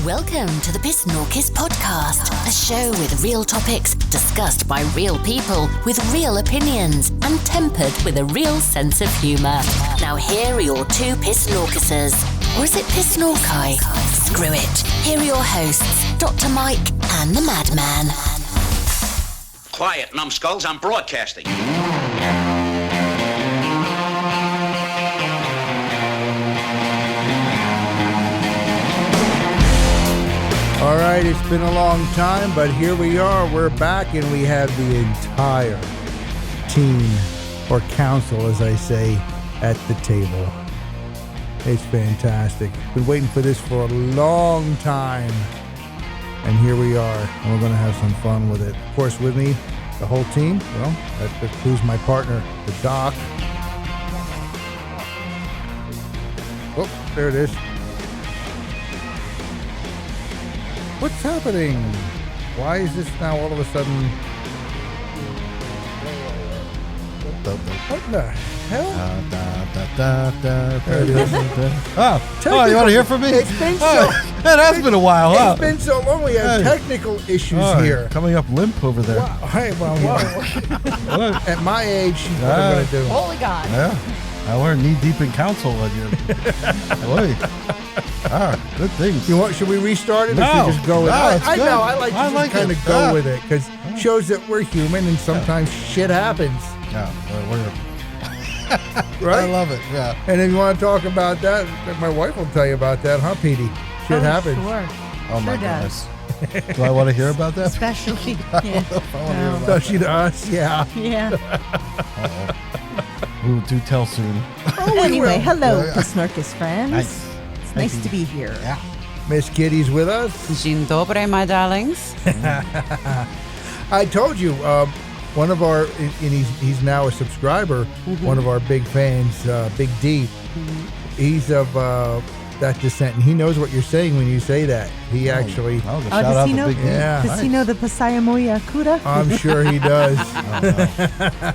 Welcome to the PSNORKIS podcast, a show with real topics discussed by real people with real opinions and tempered with a real sense of humour. Now here are your two PSNORKISers. Or is it PSNORKI? Screw it. Here are your hosts, Dr. Mike and the Madman. Quiet, numbskulls, I'm broadcasting. All right, it's been a long time, but here we are. We're back, and we have the entire team, or council, as I say, at the table. It's fantastic. Been waiting for this for a long time, and here we are, and we're going to have some fun with it. Of course, with me, the whole team. Well, that includes my partner, the Doc. Oh, there it is. What's happening? Why is this now all of a sudden? What the hell? There it is. Oh, you want to hear from me? It's been It has been a while, huh? It's been so long. We have technical issues here. Coming up limp over there. Wow. Hey, well, at my age, what am I going to do? Holy God. Yeah. We're knee deep in council with you. Boy. Good things. You want? Should we restart it? No. Or should we just go with it? It's I good. know. I like to just kind of go with it because Yeah. shows that we're human and sometimes shit happens. Yeah, Right? I love it. Yeah. And if you want to talk about that, my wife will tell you about that, huh, Petey? Shit happens. Sure. Oh my Sure does. goodness. Do I want to hear about that? Especially. Does she to us? Yeah. Yeah. Ooh, do tell soon. Anyway, will. hello, Yeah. PSNORKIS friends. Nice. It's nice to be here. Yeah. Miss Kitty's with us. Dzień dobry, my darlings. I told you, one of our, and he's now a subscriber, one of our big fans, Big D. He's of that descent, and he knows what you're saying when you say that. He actually, Oh, the Oh, shout does out he to know? Big D. Yeah. Does he know the Pasayamoya Kuda? I'm sure he does.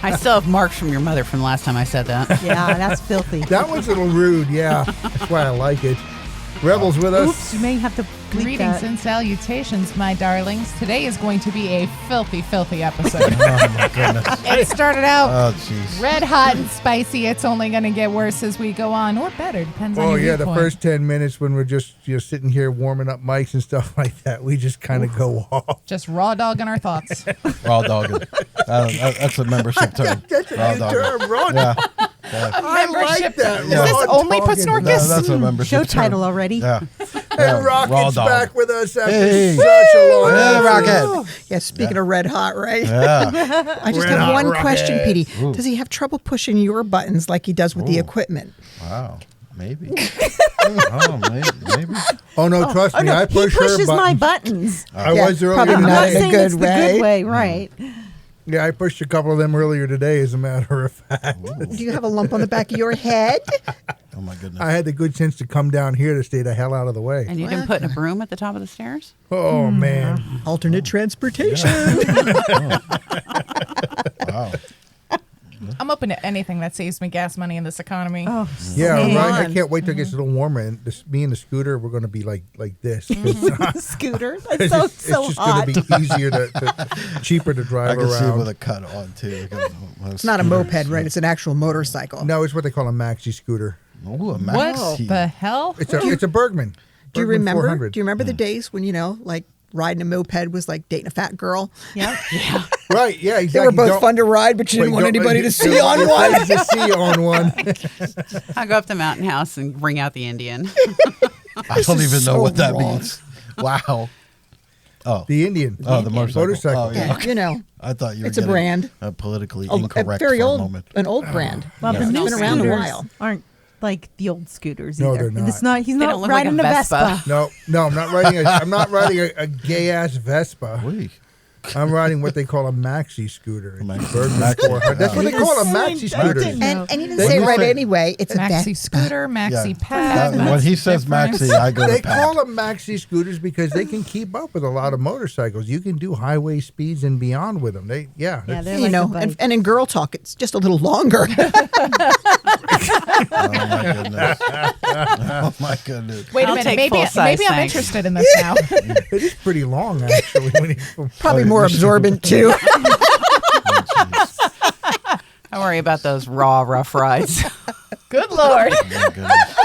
I still have marks from your mother from the last time I said that. Yeah, that's filthy. That one's a little rude, yeah. That's why I like it. Rebel's with us. Oops, you may have to bleep Greetings that. and salutations, my darlings. Today is going to be a filthy, filthy episode. Oh my goodness. It started out Oh jeez. red hot and spicy. It's only going to get worse as we go on, or better, depends on Oh, your yeah, the viewpoint. first 10 minutes when we're just sitting here warming up mics and stuff like that, we just kind of go off. Just raw dogging our thoughts. Raw dogging. That's a membership term. That's a Raw new dogging. term, Ron. Yeah. I like that. Is this Raw only dogging. PSNORKIS? No, that's a membership Show term. title already. Yeah. And Raw Rocket's dog. back with us after Hey. such a long Hey, time. Rocket. Yeah, speaking of red hot, right? Yeah. I just Red have hot one rocket. question, Petey. Ooh. Does he have trouble pushing your buttons like he does with the Ooh. equipment? Wow. Maybe. Oh, maybe. Oh, no, trust Oh, me. no, I he push her pushes my buttons. buttons. I Yeah, was earlier probably I'm not not in a today. saying good it's the good way. way, right? Yeah, I pushed a couple of them earlier today, as a matter of fact. Do you have a lump on the back of your head? Oh my goodness. I had the good sense to come down here to stay the hell out of the way. And you didn't put in a broom at the top of the stairs? Oh, man. Alternate transportation. Wow. I'm open to anything that saves me gas money in this economy. Oh, Yeah, hang right. I on. can't wait till it gets a little warmer. And me and the scooter, we're going to be like this. 'cause Scooter. That's it's so just going hot. to be easier cheaper to I drive can see it around. with a cut on too. It's not a moped, right? It's an actual motorcycle. No, it's what they call a maxi scooter. Ooh, a What maxi. the hell? It's a Bergman. Do you Bergman remember? 400. Do you remember the days when, like riding a moped was like dating a fat girl? Yep. Right, yeah, exactly. They were both Don't- fun to ride, but you didn't wait, want don't- anybody to see don't- on your one. friends to see you on one. I go up to Mountain House and bring out the Indian. I don't is even know so what that wrong. means. Wow. Oh. The Indian. Oh, the motorcycle. Oh, yeah. Yeah, I thought you were It's a getting, brand. Politically a incorrect very for a old, moment. an old brand. Well, Yeah. the It's new been around a scooters while. aren't like the old scooters No, either. they're not. It's not. He's They not don't look like riding a a Vespa. Vespa. No, I'm not riding a gay ass Vespa. Wait. I'm riding what they call a maxi scooter. Maxi. That's what they call a maxi scooter. And you didn't They say it right say- anyway. It's a Maxi scooter, maxi pad. When he says maxi, I go They to pad. call them maxi scooters because they can keep up with a lot of motorcycles. You can do highway speeds and beyond with them. Yeah, they're you like know, a bike. and in girl talk, it's just a little longer. Oh my goodness. Oh my goodness. Wait a I'll minute. take Maybe full-size, I'm thanks. interested in this now. It is pretty long, actually. Probably more absorbent too. Don't worry about those raw, rough rides. Good Lord. Oh my goodness.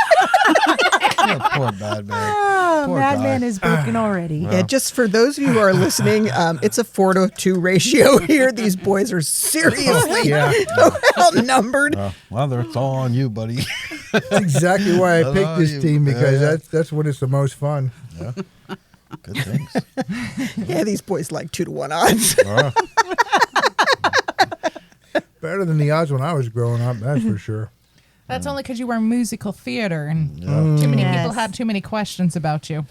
Oh, poor bad man. Oh, Poor guy. Madman is broken already. Yeah, just for those of you who are listening, it's a 4-to-2 ratio here. These boys are seriously Yeah. outnumbered. Well, it's all on you, buddy. That's exactly why I Hello, picked this you- team because yeah. that's when it's the most fun. Yeah. Good things. Yeah, these boys like 2-to-1 odds. Oh, Better than the odds when I was growing up, that's for sure. That's only because you were in musical theater and too many people Yes. had too many questions about you.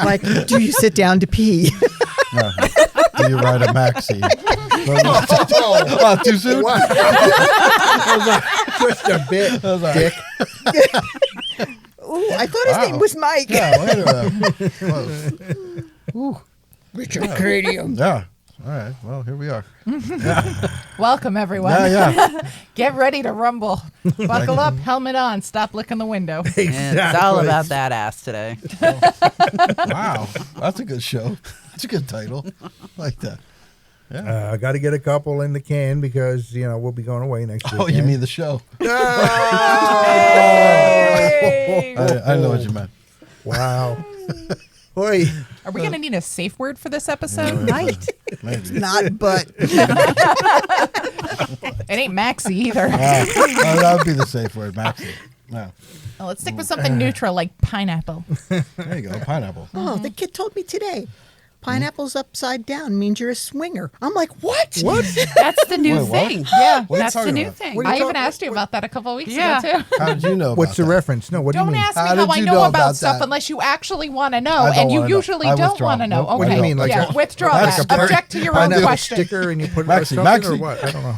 Like, do you sit down to pee? no. Do you ride a maxi? Oh, too soon? Just a bit, Dick. Ooh, I thought his name was Mike. Yeah, wait a minute. Close. Richard Cranium. Yeah. All right. Well, here we are. Welcome, everyone. Yeah. Get ready to rumble. Buckle up, helmet on, stop licking the window. It's all about that ass today. Wow. That's a good show. That's a good title. I like that. Yeah. I got to get a couple in the can because, we'll be going away next week. Oh, you mean the show? Hey. I know what you meant. Wow. Boy, Are we going to need a safe word for this episode? Right. Maybe. Not but. It ain't Maxi either. That would be the safe word, maxi. No. Well, let's stick with something neutral like pineapple. There you go. Pineapple. Oh, the kid told me today. Pineapple's upside down means you're a swinger. I'm like, what? what? That's the new Wait, what? thing. Yeah. What are you That's the talking new about? thing. What are you I even talking- asked you about that a couple of weeks Yeah. ago, too. How did you know about What's the that? reference? No, what do you Don't mean? ask me How how did I you know know about about stuff that? unless you actually want to know, I don't and you wanna know. usually I don't withdraw. want to know. What do Okay. you mean, like yeah, a- withdraw like that. a pineapple- Object to your own pineapple question. sticker and you put it Maxi, on something or Maxi. what? I don't know.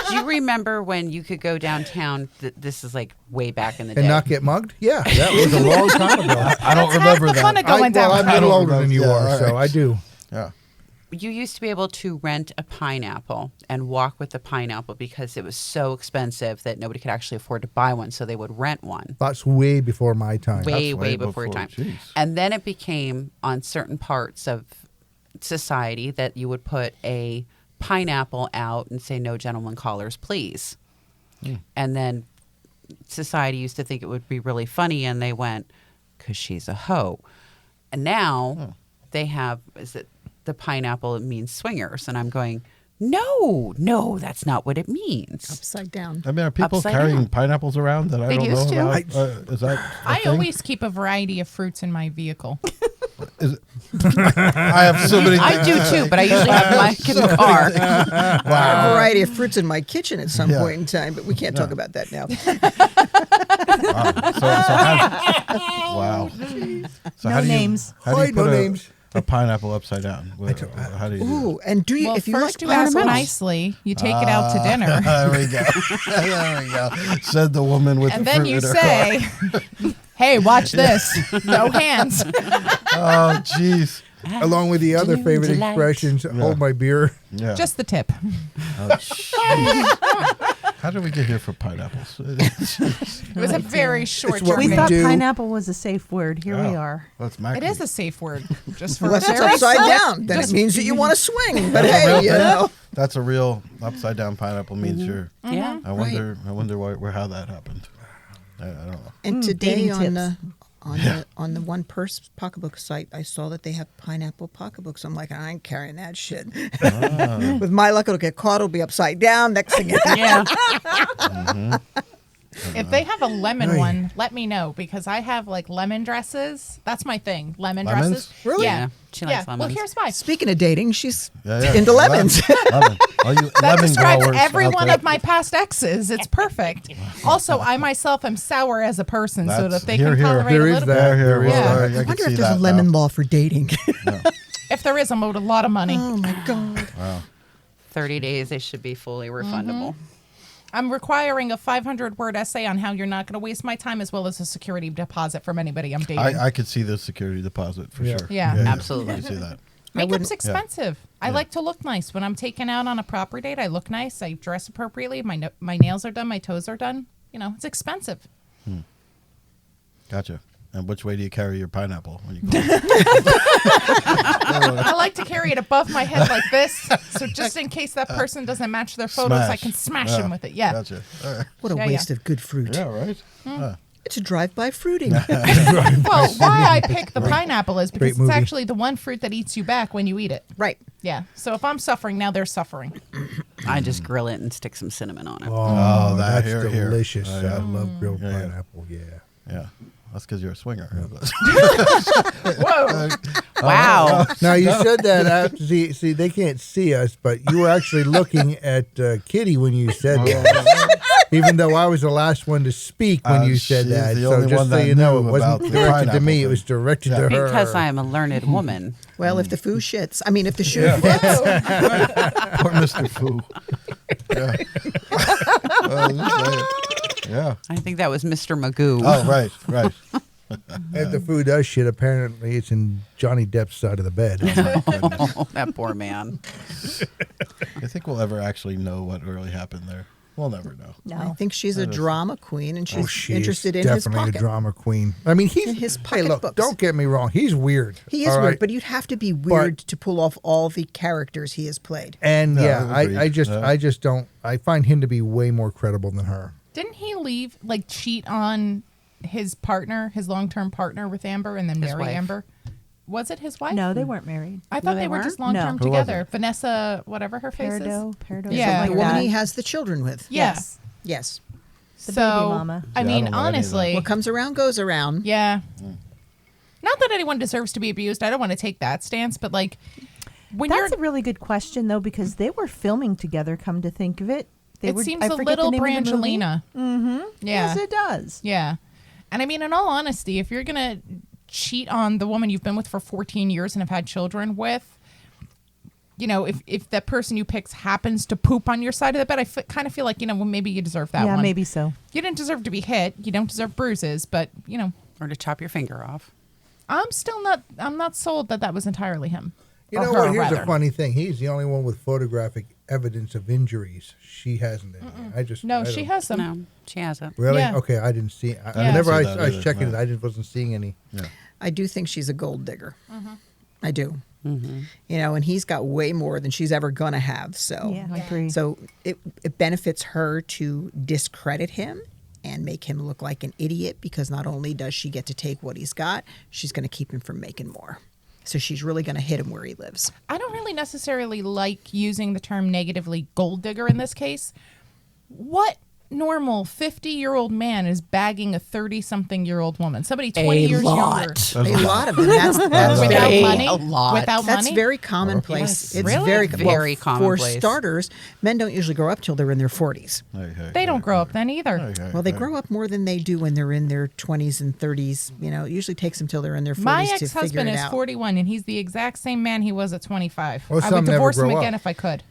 Do you remember when you could go downtown? This is like way back in the day. And not get mugged? Yeah, that was a long time ago. I don't That's remember half the fun that. of going down. I'm a I little don't older than you remember. are, Yeah, so all right. I do. Yeah. You used to be able to rent a pineapple and walk with the pineapple because it was so expensive that nobody could actually afford to buy one, so they would rent one. That's way before my time. Way, That's way way before your before, time. jeez. And then it became on certain parts of society that you would put a pineapple out and say, "No gentlemen callers, please." And then society used to think it would be really funny, and they went, "'Cause she's a hoe." And now they have, is it the pineapple, it means swingers. And I'm going, no, that's not what it means. Upside down. I mean, are people Upside carrying down. pineapples around that I They don't know used to. about? Is that a I thing? always keep a variety of fruits in my vehicle. I have so many I things. do too, but I usually have mine in the car. I have a variety of fruits in my kitchen at some Yeah. point in time, but we can't talk about that now. Wow. So No how do you, names. How do you Wait, no put names. a pineapple upside down? How do you do Ooh, and do you, Well, if you first like you ask pineapples- nicely, you take it out to that? dinner, There we go. There we go. Said the woman with and the then fruit you in her say, "Hey, watch this. No hands." car. Oh, jeez. Along with the other favorite delight. expressions, hold my beer. Yeah. Just the tip. How did we get here for pineapples? It was a very short what We journey. thought do. pineapple was a safe word. Here we are. That's It is a safe word, just for Unless it's very upside select- down, then it just- means that you want to swing. But That's a hey, real you thing? know. That's a real upside down pineapple means you're. Yeah. I wonder how that happened. I don't know. And today dating on tips. the One Purse pocketbook site, I saw that they have pineapple pocketbooks. I'm like, I ain't carrying that shit. With my luck, it'll get caught. It'll be upside down. Next thing you know. Yeah. If they have a lemon one, let me know because I have like lemon dresses. That's my thing. Lemon Lemons? dresses. Really? Yeah. Yeah, she likes Well, lemons. here's why. Speaking of dating, she's Yeah. into lemons. Lemon. All you That lemon describes growers every out one there. of my past exes. It's perfect. Also, I myself am sour as a person, so That's- that they here, can here. tolerate There a is little that. bit. Here, There is Yeah. that. I I can wonder see if there's a that lemon now. law for dating. If there is, I'm owed a lot of money. Oh my God. Wow. 30 days, they should be fully refundable. I'm requiring a 500-word essay on how you're not going to waste my time, as well as a security deposit from anybody I'm dating. I could see the security deposit for sure. Yeah. Absolutely. I can see that. Makeup's expensive. I Yeah. like to look nice. When I'm taken out on a proper date, I look nice. I dress appropriately. My nails are done. My toes are done. You know, it's expensive. Gotcha. And which way do you carry your pineapple when you go? I like to carry it above my head like this, so just in case that person doesn't match their photos, I can smash them with it. Yeah. Gotcha. All right. What a Yeah, waste of good fruit. Yeah, right? It's a drive-by fruiting. Well, why I pick the pineapple is because Great it's movie. actually the one fruit that eats you back when you eat it. Right. Yeah. So if I'm suffering, now they're suffering. I just grill it and stick some cinnamon on it. Oh, that that's here, here. delicious. Oh, yeah. I love grilled Yeah, yeah. pineapple. Yeah. Yeah. That's because you're a swinger. Whoa. Wow. Now you said that. See, they can't see us, but you were actually looking at Kitty when you said that. Even though I was the last one to speak when you said she's that, the so only just one so that you know, knew it about wasn't the directed to pineapple me. It thing. was directed to her. Because I am a learned woman. Well, if the foo shits. I mean, if the shoe fits. Poor Mr. Fu. Yeah. Yeah. I think that was Mr. Magoo. Oh, right, right. If the food does shit, apparently it's in Johnny Depp's side of the bed. Oh, that poor man. I think we'll ever actually know what really happened there. We'll never know. I No. think she's a drama queen, and she's She's interested in his definitely pocket. a drama queen. I mean, he's In his hey, look, pocketbooks. don't get me wrong. He's weird. He is all weird, right? but you'd have to be weird to pull off all the characters he has played. And No, yeah, agreed. I just, Yeah. I just don't. I find him to be way more credible than her. Didn't he leave, like, cheat on his partner, his long-term partner with Amber, and then His marry wife. Amber? Was it his wife? No, they weren't married. I thought No, they they were just weren't? long-term No. Who was together. it? Vanessa, whatever her face is. Peridot, Yeah. The something like woman that. he has the children with. Yeah. Yes. Yes. The so, baby mama. I See, I mean, don't know any of that. honestly, What comes around goes around. yeah. Not that anyone deserves to be abused. I don't want to take that stance, but like, when That's you're, a really good question, though, because they were filming together, come to think of it. it seems I a forget the little name of the movie. Brangelina. Mm-hmm. Yeah. Yes, it does. Yeah. And I mean, in all honesty, if you're going to cheat on the woman you've been with for 14 years and have had children with, you know, if that person you picked happens to poop on your side of the bed, I kind of feel like, you know, well, maybe you deserve that Yeah, one. maybe so. You didn't deserve to be hit. You don't deserve bruises, but, you know, Or to chop your finger off. I'm not sold that was entirely him. You Or know her, what? Here's rather. a funny thing. He's the only one with photographic evidence of injuries. She hasn't any. I just No, I she don't- has some. No, she hasn't. Really? Yeah. Okay, I didn't see. Yeah. Whenever I I didn't see that was either, checking no. it, I just wasn't seeing any. Yeah. I do think she's a gold digger. Mm-hmm. I do. You know, and he's got way more than she's ever going to have. So, Yeah, I agree. so it benefits her to discredit him and make him look like an idiot, because not only does she get to take what he's got, she's going to keep him from making more. So she's really going to hit him where he lives. I don't really necessarily like using the term negatively gold digger in this case. What normal 50-year-old man is bagging a 30-something-year-old woman? Somebody 20 years younger. A lot of them. That's Without very, money? A lot. Without that's money? very commonplace. Yes. It's Really? very Very For commonplace. starters, men don't usually grow up till they're in their 40s. They don't grow up then either. Well, they grow up more than they do when they're in their 20s and 30s. You know, it usually takes them till they're in their 40s My to figure ex-husband it is out. 41, and he's the exact same man he was at 25. Well, I some would never divorce him grow again up. if I could.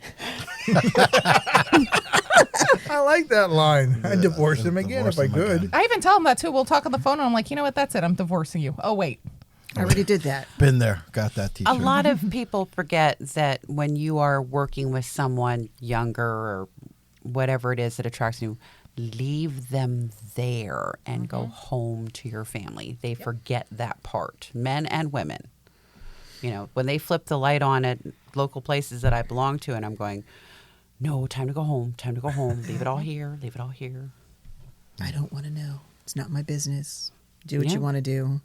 I like that line. I'd divorce him again if I divorce him could. again. I even tell him that too. We'll talk on the phone, and I'm like, you know what? That's it. I'm divorcing you. Oh, wait. I already did that. Been there, got that A T-shirt. lot of people forget that when you are working with someone younger or whatever it is that attracts you, leave them there and go home to your family. They forget that part, men and women. You know, when they flip the light on at local places that I belong to, and I'm going, no, time to go home, time to go home. Leave it all here, leave it all here. I don't want to know. It's not my business. Do what Yeah. you want to do.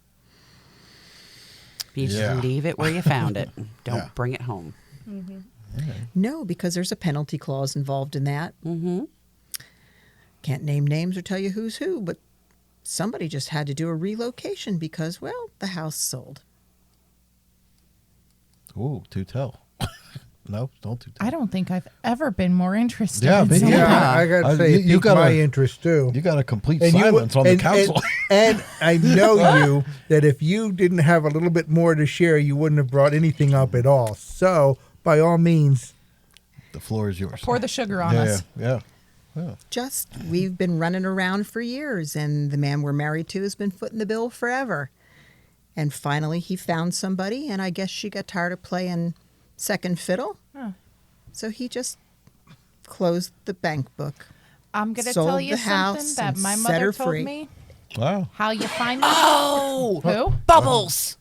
You just Yeah. leave it where you found it. Don't Yeah. bring it home. No, because there's a penalty clause involved in that. Mm-hmm. Can't name names or tell you who's who, but somebody just had to do a relocation because, well, the house sold. Ooh, to tell. No, don't do that. I don't think I've ever been more interested. Yeah, in me someone. too. Yeah, I got to say, it piqued my interest too. You got a complete And silence on the council. And I know you that if you didn't have a little bit more to share, you wouldn't have brought anything up at all. So, by all means, The floor is yours. Pour the sugar on us. Yeah. Just, we've been running around for years, and the man we're married to has been footing the bill forever. And finally, he found somebody, and I guess she got tired of playing second fiddle. Huh. So he just closed the bank book. I'm going to Sold tell you the house something that and my set mother her told free. me. Wow. How you find this? Oh, Who? Bubbles.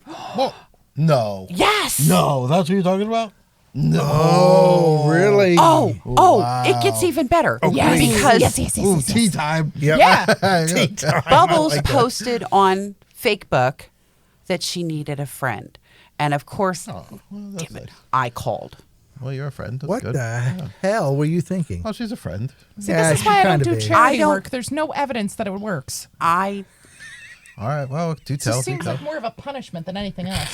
No. Yes. No, that's what you're talking about? No. oh, really? Oh, Wow. it gets even better. Yes. Because Ooh, tea time. Yep. Yeah. Tea time. Bubbles posted on Facebook that she needed a friend. And of course, Oh, well, that's damn it, nice. I called. Well, you're a friend. That's What good. the hell were you thinking? Oh, she's a friend. See, Yeah, this is she why I don't kinda do is. charity I don't- work. There's no evidence that it works. I All right. Well, do It tell. just Do seems tell. like more of a punishment than anything else.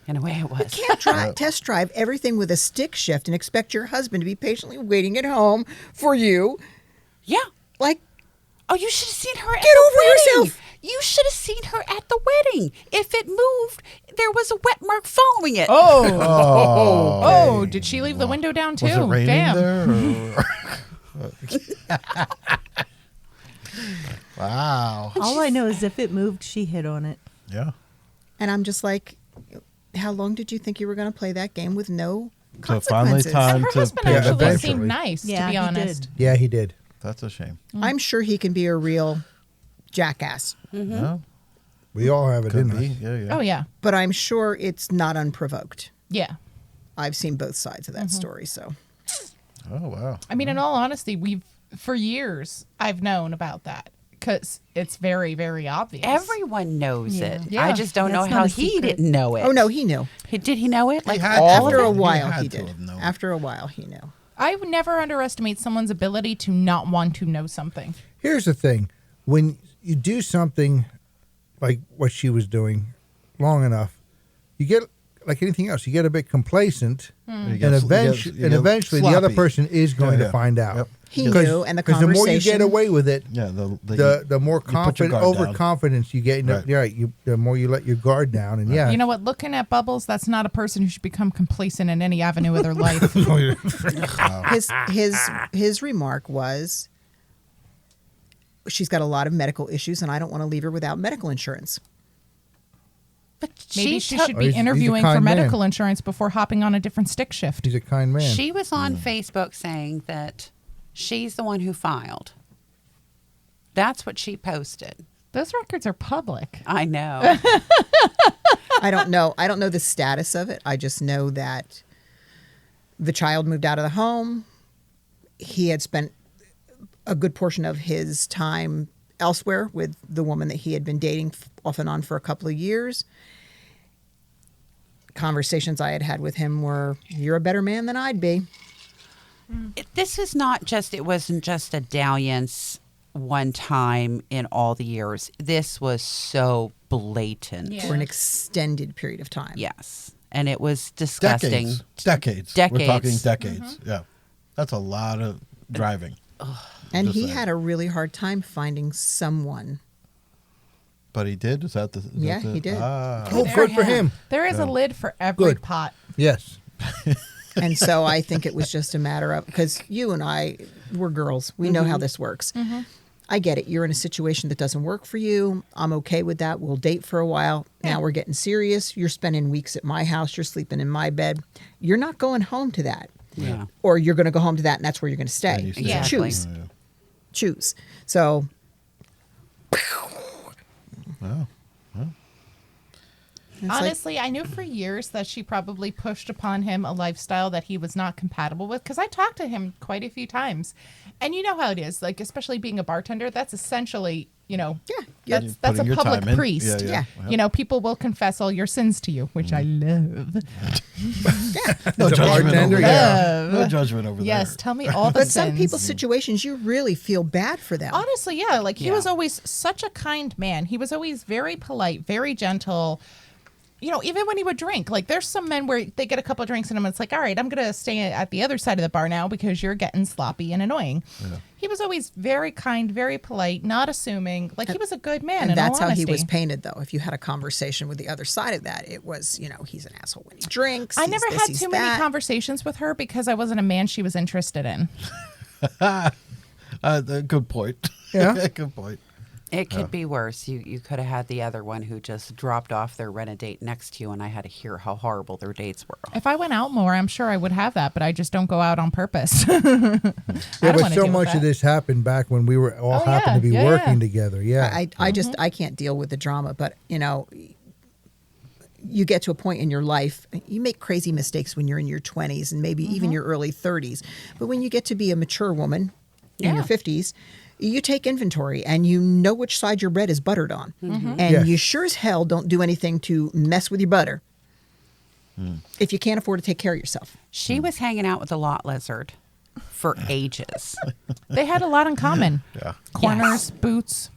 in a way it was. Can't test drive everything with a stick shift and expect your husband to be patiently waiting at home for you. Yeah. Like, Oh, you should have seen her at Get the over wedding. yourself. You should have seen her at the wedding. If it moved, there was a wet mark following it. Oh, did she leave the window down too? Was it raining Damn. there? Wow. All I know is if it moved, she hit on it. Yeah. and I'm just like, how long did you think you were going to play that game with no So finally consequences? time And her to husband pay the actually bill. seemed nice, Yeah, to be he honest. did. Yeah, he did. That's a shame. I'm sure he can be a real jackass, No, We all have it could in be. us. Yeah. Oh, yeah. but I'm sure it's not unprovoked. Yeah. I've seen both sides of that story, so Oh wow. I mean, in all honesty, for years, I've known about that because it's very, very obvious. Everyone knows Yeah. it. Yeah. I just don't know That's how not a he secret. didn't know it. oh no, he knew. Did he know it? Like had all After of a it? while, had he to did. have known. After a while, he knew. I would never underestimate someone's ability to not want to know something. Here's the thing. When you do something like what she was doing long enough, you get, like anything else, you get a bit complacent, You and get- eventually, you get eventually the other sloppy. person is going Yeah, to find out. Yep. He knew, and the Because the more you conversation. get away with it, Yeah. the more put your confident, guard down. overconfidence you get. Right. The more you let your guard down, and yeah, You know what? Looking at Bubbles, that's not a person who should become complacent in any avenue of their life. his remark was, she's got a lot of medical issues, and I don't want to leave her without medical insurance. But Maybe she took- should Oh, be he's a interviewing for kind man. medical insurance before hopping on a different stick shift. he's a kind man. She was on Facebook saying that she's the one who filed. That's what she posted. Those records are public. I know. I don't know. I don't know the status of it. I just know that the child moved out of the home. He had spent a good portion of his time elsewhere with the woman that he had been dating off and on for a couple of years. Conversations I had had with him were, "You're a better man than I'd be." This is not just, it wasn't just a dalliance one time in all the years. This was so blatant. Yeah. For an extended period of time. Yes. And it was disgusting. Decades. Decades. We're talking decades. Yeah. That's a lot of driving. And Just he saying. had a really hard time finding someone. But he did? Is that the. Yeah, he did. Ah. Oh, good for him. There is a lid for every Good. pot. Yes. And so I think it was just a matter of, because you and I, we're girls. We know how this works. I get it. You're in a situation that doesn't work for you. I'm okay with that. We'll date for a while. Now we're getting serious. You're spending weeks at my house. You're sleeping in my bed. You're not going home to that. Yeah. Or you're going to go home to that, and that's where you're going to stay. And you stay. Yeah. Choose. Yeah. Choose. So Wow. it's like, Honestly, I knew for years that she probably pushed upon him a lifestyle that he was not compatible with because I talked to him quite a few times. And you know how it is, like, especially being a bartender, that's essentially, yeah, that's a Putting your public time in. priest. Yeah. You know, people will confess all your sins to you, which I love. No As a judgment bartender, over yeah. there. No judgment over Yes, there. tell me all the but sins. some people's situations, you really feel bad for them. Honestly, yeah. Like, he Yeah. was always such a kind man. He was always very polite, very gentle. even when he would drink, like there's some men where they get a couple of drinks in them, and it's like, all right, I'm going to stay at the other side of the bar now because you're getting sloppy and annoying. Yeah. He was always very kind, very polite, not assuming. Like he was a good man. And that's how he was painted, though. If you had a conversation with the other side of that, it was, he's an asshole when he drinks. I never had too many conversations with her because I wasn't a man she was interested in. Good point. Yeah. Good point. It could be worse. You could have had the other one who just dropped off their rent-a-date next to you, and I had to hear how horrible their dates were. If I went out more, I'm sure I would have that, but I just don't go out on purpose. But so much of this happened back when we were all happened to be working together. Yeah. I can't deal with the drama, but you get to a point in your life, you make crazy mistakes when you're in your 20s and maybe even your early 30s. But when you get to be a mature woman in your 50s, you take inventory and you know which side your bread is buttered on. And you sure as hell don't do anything to mess with your butter if you can't afford to take care of yourself. She was hanging out with a lot lizard for ages. They had a lot in common. Yeah. Corners, boots,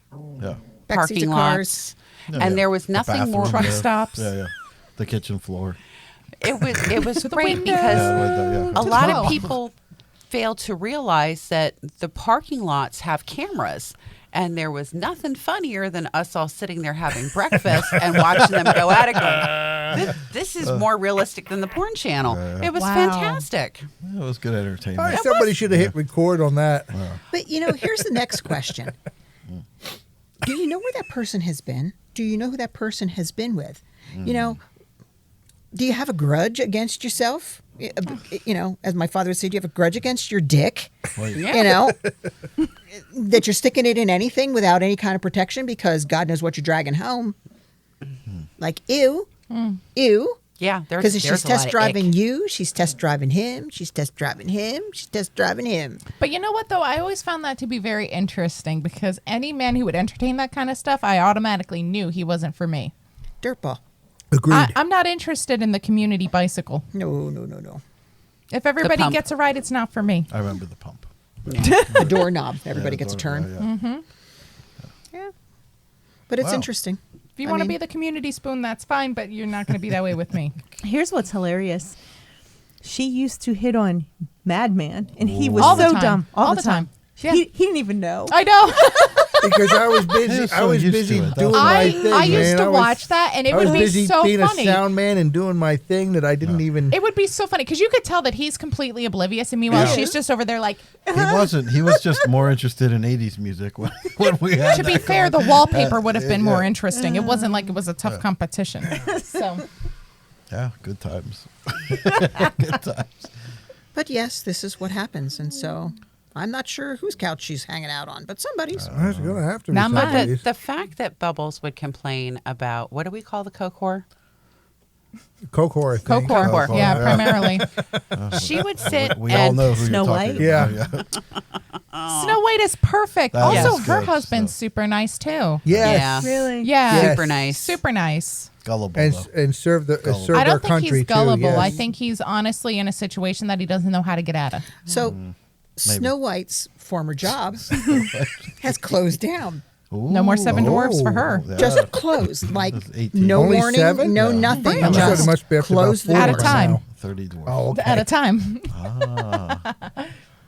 Parking lots. And there was nothing more. truck stops. Yeah. The kitchen floor. It was great window. because a lot of people fail to realize that the parking lots have cameras, and there was nothing funnier than us all sitting there having breakfast and watching them go at it going, this is more realistic than the porn channel. It was fantastic. It was good entertainment. All right, somebody should have hit record on that. But, here's the next question. Do you know where that person has been? Do you know who that person has been with? Do you have a grudge against yourself? As my father would say, do you have a grudge against your dick? That you're sticking it in anything without any kind of protection because God knows what you're dragging home. Like, ew. Yeah, because she's test driving you, she's test driving him, she's test driving him, she's test driving him. But you know what, though? I always found that to be very interesting because any man who would entertain that kind of stuff, I automatically knew he wasn't for me. Dirtball. Agreed. I'm not interested in the community bicycle. No. If everybody gets a ride, it's not for me. I remember the pump. The doorknob. Everybody gets a turn. Yeah. But it's interesting. If you want to be the community spoon, that's fine, but you're not going to be that way with me. Here's what's hilarious. She used to hit on Madman, and he was All the so time. dumb. All the time. Yeah. He didn't even know. I know. Because I was busy. I was busy doing my thing. I used to watch that, and it would be so funny. I was busy being a sound man and doing my thing that I didn't even. It would be so funny because you could tell that he's completely oblivious, and meanwhile she's just over there like. He wasn't. He was just more interested in 80s music when we had. To be fair, the wallpaper would have been more interesting. It wasn't like it was a tough competition. So. Yeah, good times. Good times. But yes, this is what happens, and so. I'm not sure whose couch she's hanging out on, but somebody's. It's going to have to be Not mine. somebody's. The fact that Bubbles would complain about, what do we call the coke whore? Coke whore, I think. Coke whore, yeah, primarily. She would sit We all and know who Snow you're White? talking about. Yeah. Snow White is perfect. That Also, is her good husband's stuff. super nice, too. Yes. Yeah. Really? Yeah. Yes. super nice. Super nice. Gullible, And, though. and serve the Gullible. serve I our don't think country he's gullible. too. Yes. I think he's honestly in a situation that he doesn't know how to get out of. So, Snow White's former job has closed down. No more seven dwarfs for her. Yeah. Just closed. Like, That's 18. no Only warning, 7? no Yeah. nothing. I'm sure Just it must be up to about closed the 4 At a doors. time. now. 30 dwarfs. Oh, okay. At a time.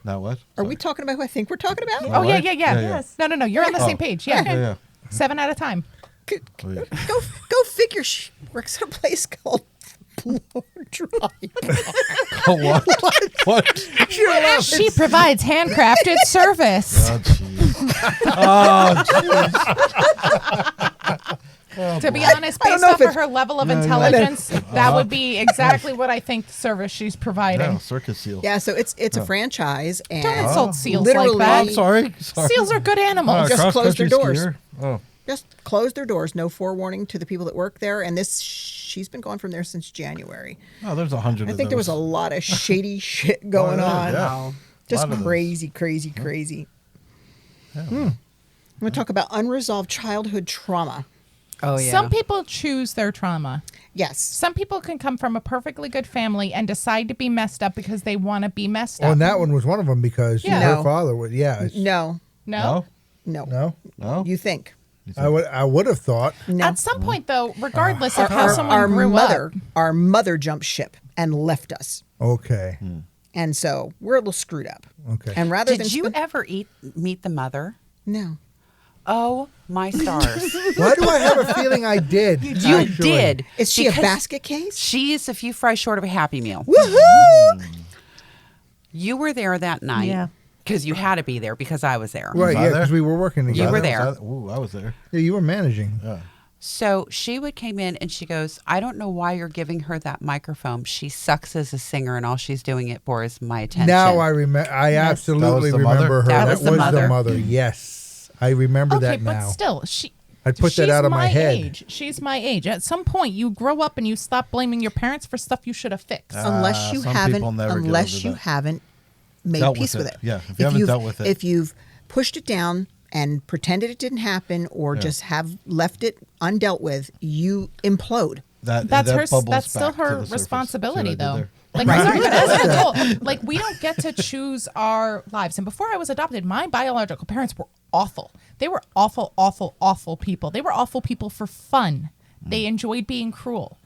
Now what? Are we talking about who I think we're talking about? Oh, yeah. Yes. No. You're on the same page. Yeah. Yeah. 7 at a time. Oh, yeah. Go figure. She works at a place called Blow Dry. Oh, what? What? She provides handcrafted service. Oh, jeez. To be honest, I don't based know if off of it's- her level of intelligence, that would be exactly what I think service she's providing. No, circus seal. Yeah, so it's a franchise, and Don't insult seals literally- like that. I'm sorry. Seals are good animals. Just close their cross-country doors. skier. Oh, just closed their doors. No forewarning to the people that work there. And she's been gone from there since January. oh, there's 100 I of think there was a those. lot of shady shit going on. Yeah. Just Lot of those. crazy. I'm going to talk about unresolved childhood trauma. Oh, yeah. Some people choose their trauma. Yes. Some people can come from a perfectly good family and decide to be messed up because they want to be messed Oh, up. and that one was one of them because Yeah. her No. father was. Yeah. No. No? No. No. No? You think. I would have thought. No. At some point, though, regardless of how someone grew up, our mother jumped ship and left us. Okay. And so we're a little screwed up. Okay. And rather Did you ever meet the mother? No. Oh, my stars. Why do I have a feeling I did? You did. Is she a Because basket case? She's a few fries short of a Happy Meal. Woohoo! You were there that night. Yeah. Because you had to be there because I was there. Right, I yeah, there? because we were working together. You were there. Ooh, I was there. Yeah, you were managing. Yeah. So she came in and she goes, I don't know why you're giving her that microphone. She sucks as a singer and all she's doing it for is my attention. Now I remember. I absolutely That was the mother? remember her. That was the mother. Yes, I remember okay, that now. but still, I put that she's out of my head. Age. She's my age. At some point, you grow up and you stop blaming your parents for stuff you should have fixed. Unless you some haven't, people never get over that. haven't made Dealt peace with with it. it. Yeah, if you haven't dealt with it. If you've pushed it down and pretended it didn't happen, or just have left it undealt with, you implode. That's that her. bubbles That's still back to her the surface. responsibility, See what I did though. there? Like, sorry, but as an adult, like we don't get to choose our lives. And before I was adopted, my biological parents were awful. They were awful, awful, awful people. They were awful people for fun. They enjoyed being cruel.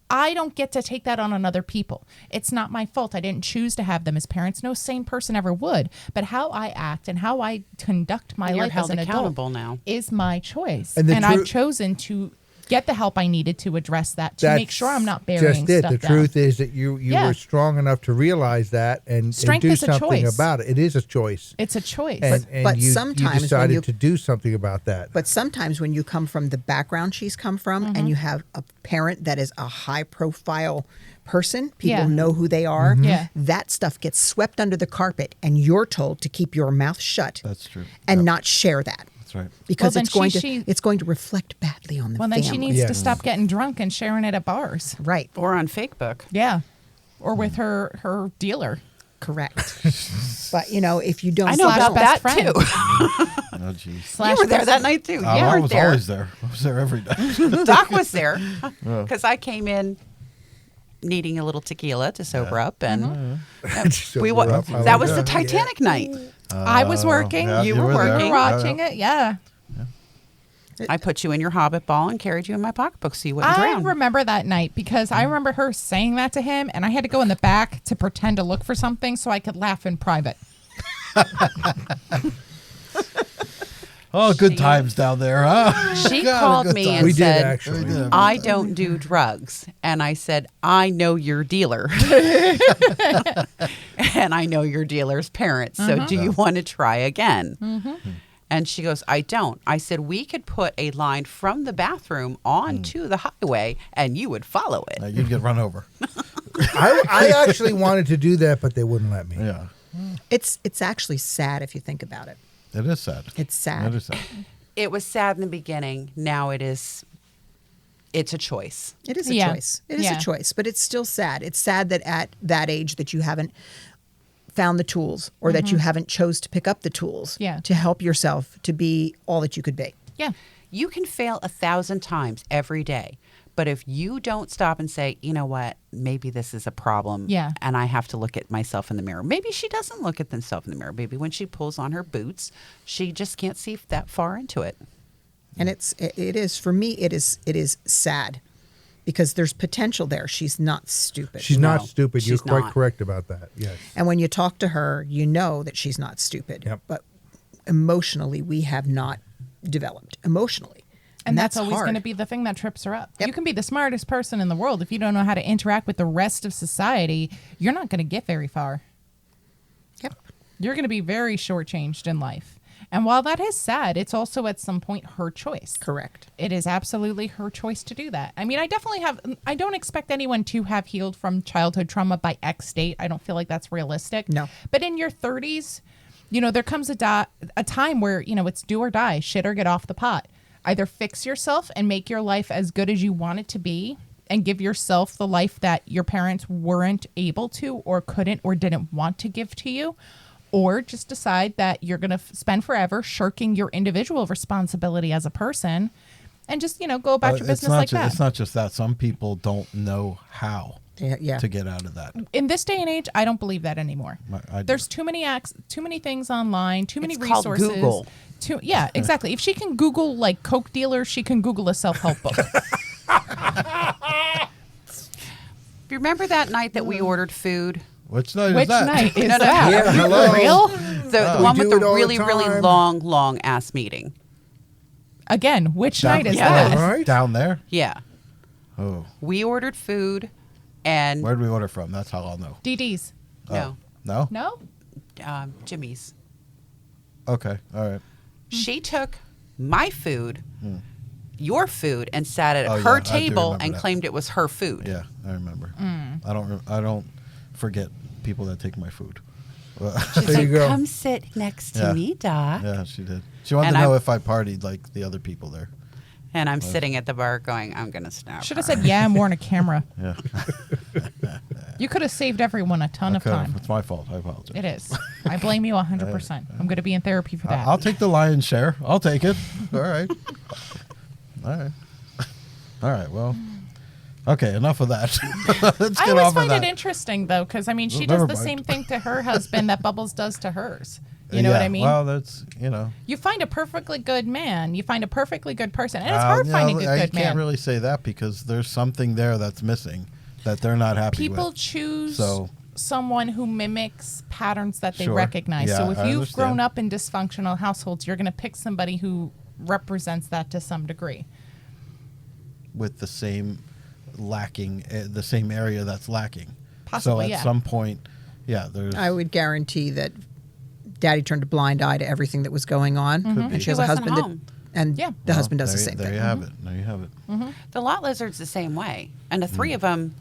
I don't get to take that on on other people. It's not my fault. I didn't choose to have them as parents. No sane person ever would. But how I act and how I conduct my You're life as held an accountable adult now. is my choice. And And, the I've chosen to get the help I needed to address that, to make sure I'm not burying just it. stuff The down. truth is that you Yeah. were strong enough to realize that and Strength do is a something choice. about it. It is a choice. It's a choice. And But you sometimes when decided you- to do something about that. But sometimes when you come from the background she's come from, and you have a parent that is a high profile person, people Yeah. know who they are, Yeah. that stuff gets swept under the carpet, and you're told to keep your mouth shut That's true. and Yep. not share that. That's right. Because Well, it's then going she- it's going to reflect badly on the well, family. then she needs Yes. to stop getting drunk and sharing it at bars. Right. Or on Facebook. Yeah. Or with her dealer. Correct. But if you don't I know Slash about best that friend. too. Oh, jeez. Slash You were there best- that night too. I You were was there. always there. I was there every day. Doc was there because I came in needing a little tequila to sober up, and Sober up, I that like was the that. Titanic night. I was working. yeah, you you were were there. working. We were watching it. Yeah. I put you in your Hobbit ball and carried you in my pocketbook so you wouldn't I drown. remember that night because I remember her saying that to him, and I had to go in the back to pretend to look for something so I could laugh in private. Oh, good times down there, huh? She God, called good me times. and We did said, actually. We did. I don't do drugs. And I said, I know your dealer. And I know your dealer's parents. So do you want to try again? And she goes, I don't. I said, we could put a line from the bathroom onto the highway and you would follow it. You'd get run over. I actually wanted to do that, but they wouldn't let me. Yeah. It's actually sad if you think about it. It is sad. It's sad. It is sad. It was sad in the beginning. Now it's a choice. It is a Yeah. choice. It is Yeah. a choice, but it's still sad. It's sad that at that age that you haven't found the tools or that you haven't chose to pick up the tools Yeah. to help yourself to be all that you could be. Yeah. You can fail 1,000 times every day. But if you don't stop and say, you know what, maybe this is a problem, Yeah. and I have to look at myself in the mirror. Maybe she doesn't look at herself in the mirror. Maybe when she pulls on her boots, she just can't see that far into it. And it is for me it is sad because there's potential there. She's not stupid. She's not No, stupid. You're she's quite not. correct about that. Yes. And when you talk to her, you know that she's not stupid. Yep. But emotionally we have not developed emotionally. And that's always hard. going to be the thing that trips her up. Yep. You can be the smartest person in the world. If you don't know how to interact with the rest of society, you're not going to get very far. Yep. You're going to be very shortchanged in life. And while that is sad, it's also at some point her choice. Correct. It is absolutely her choice to do that. I mean, I don't expect anyone to have healed from childhood trauma by X date. I don't feel like that's realistic. No. But in your 30s, there comes a time where, it's do or die, shit or get off the pot. Either fix yourself and make your life as good as you want it to be and give yourself the life that your parents weren't able to or couldn't or didn't want to give to you, or just decide that you're going to spend forever shirking your individual responsibility as a person and just, go about your business like that. It's not just that. Some people don't know how. Yeah. to get out of that. In this day and age, I don't believe that anymore. I do. There's too many things online, too many It's called resources. Google. Yeah, exactly. If she can Google like Coke dealer, she can Google a self-help book. You remember that night that we ordered food? Which night Which is that? night is No, no. that? Yeah, Are you hello. for real? The one We with do the it all the really, really time. long ass meeting. Again, which night is Yeah. that? Right? Down there? Yeah. Oh. We ordered food and Where did we order from? That's how I'll know. DD's. no, No? No? Jimmy's. Okay. All right. She took my food, your food, and sat at Oh, her yeah, I do table remember and that. claimed it was her food. Yeah, I remember. I don't forget people that take my food. She's There like, you go. come sit next to Yeah. me, Doc. Yeah, she did. She wanted And to know I'm- if I partied like the other people there. And I'm sitting at the bar going, I'm going to snap Should her. have said, yeah, I'm wearing a camera. Yeah. You could have saved everyone a ton of Okay, time. it's my fault. I apologize. It is. I blame you 100%. I'm going to be in therapy for that. I'll take the lion's share. I'll take it. All right. All right. All right. Well. Okay. Enough of that. Let's I get always off of find that. it interesting, though, because, I mean, she Well, does never the mind. same thing to her husband that Bubbles does to hers. You know what I mean? Well, that's You find a perfectly good man. You find a perfectly good person. And it's hard finding a I good can't man. really say that because there's something there that's missing that they're not happy People with. choose So- someone who mimics patterns that they Sure. recognize. Yeah, So if I you've understand. grown up in dysfunctional households, you're going to pick somebody who represents that to some degree. With the same lacking, the same area that's lacking. Possibly, so at yeah. some point, there's. I would guarantee that Daddy turned a blind eye to everything that was going on. Could be. And she He has a wasn't husband home. and Yeah. the husband does the there, same there thing. you have it. There you have it. The lot lizard's the same way. And the three of them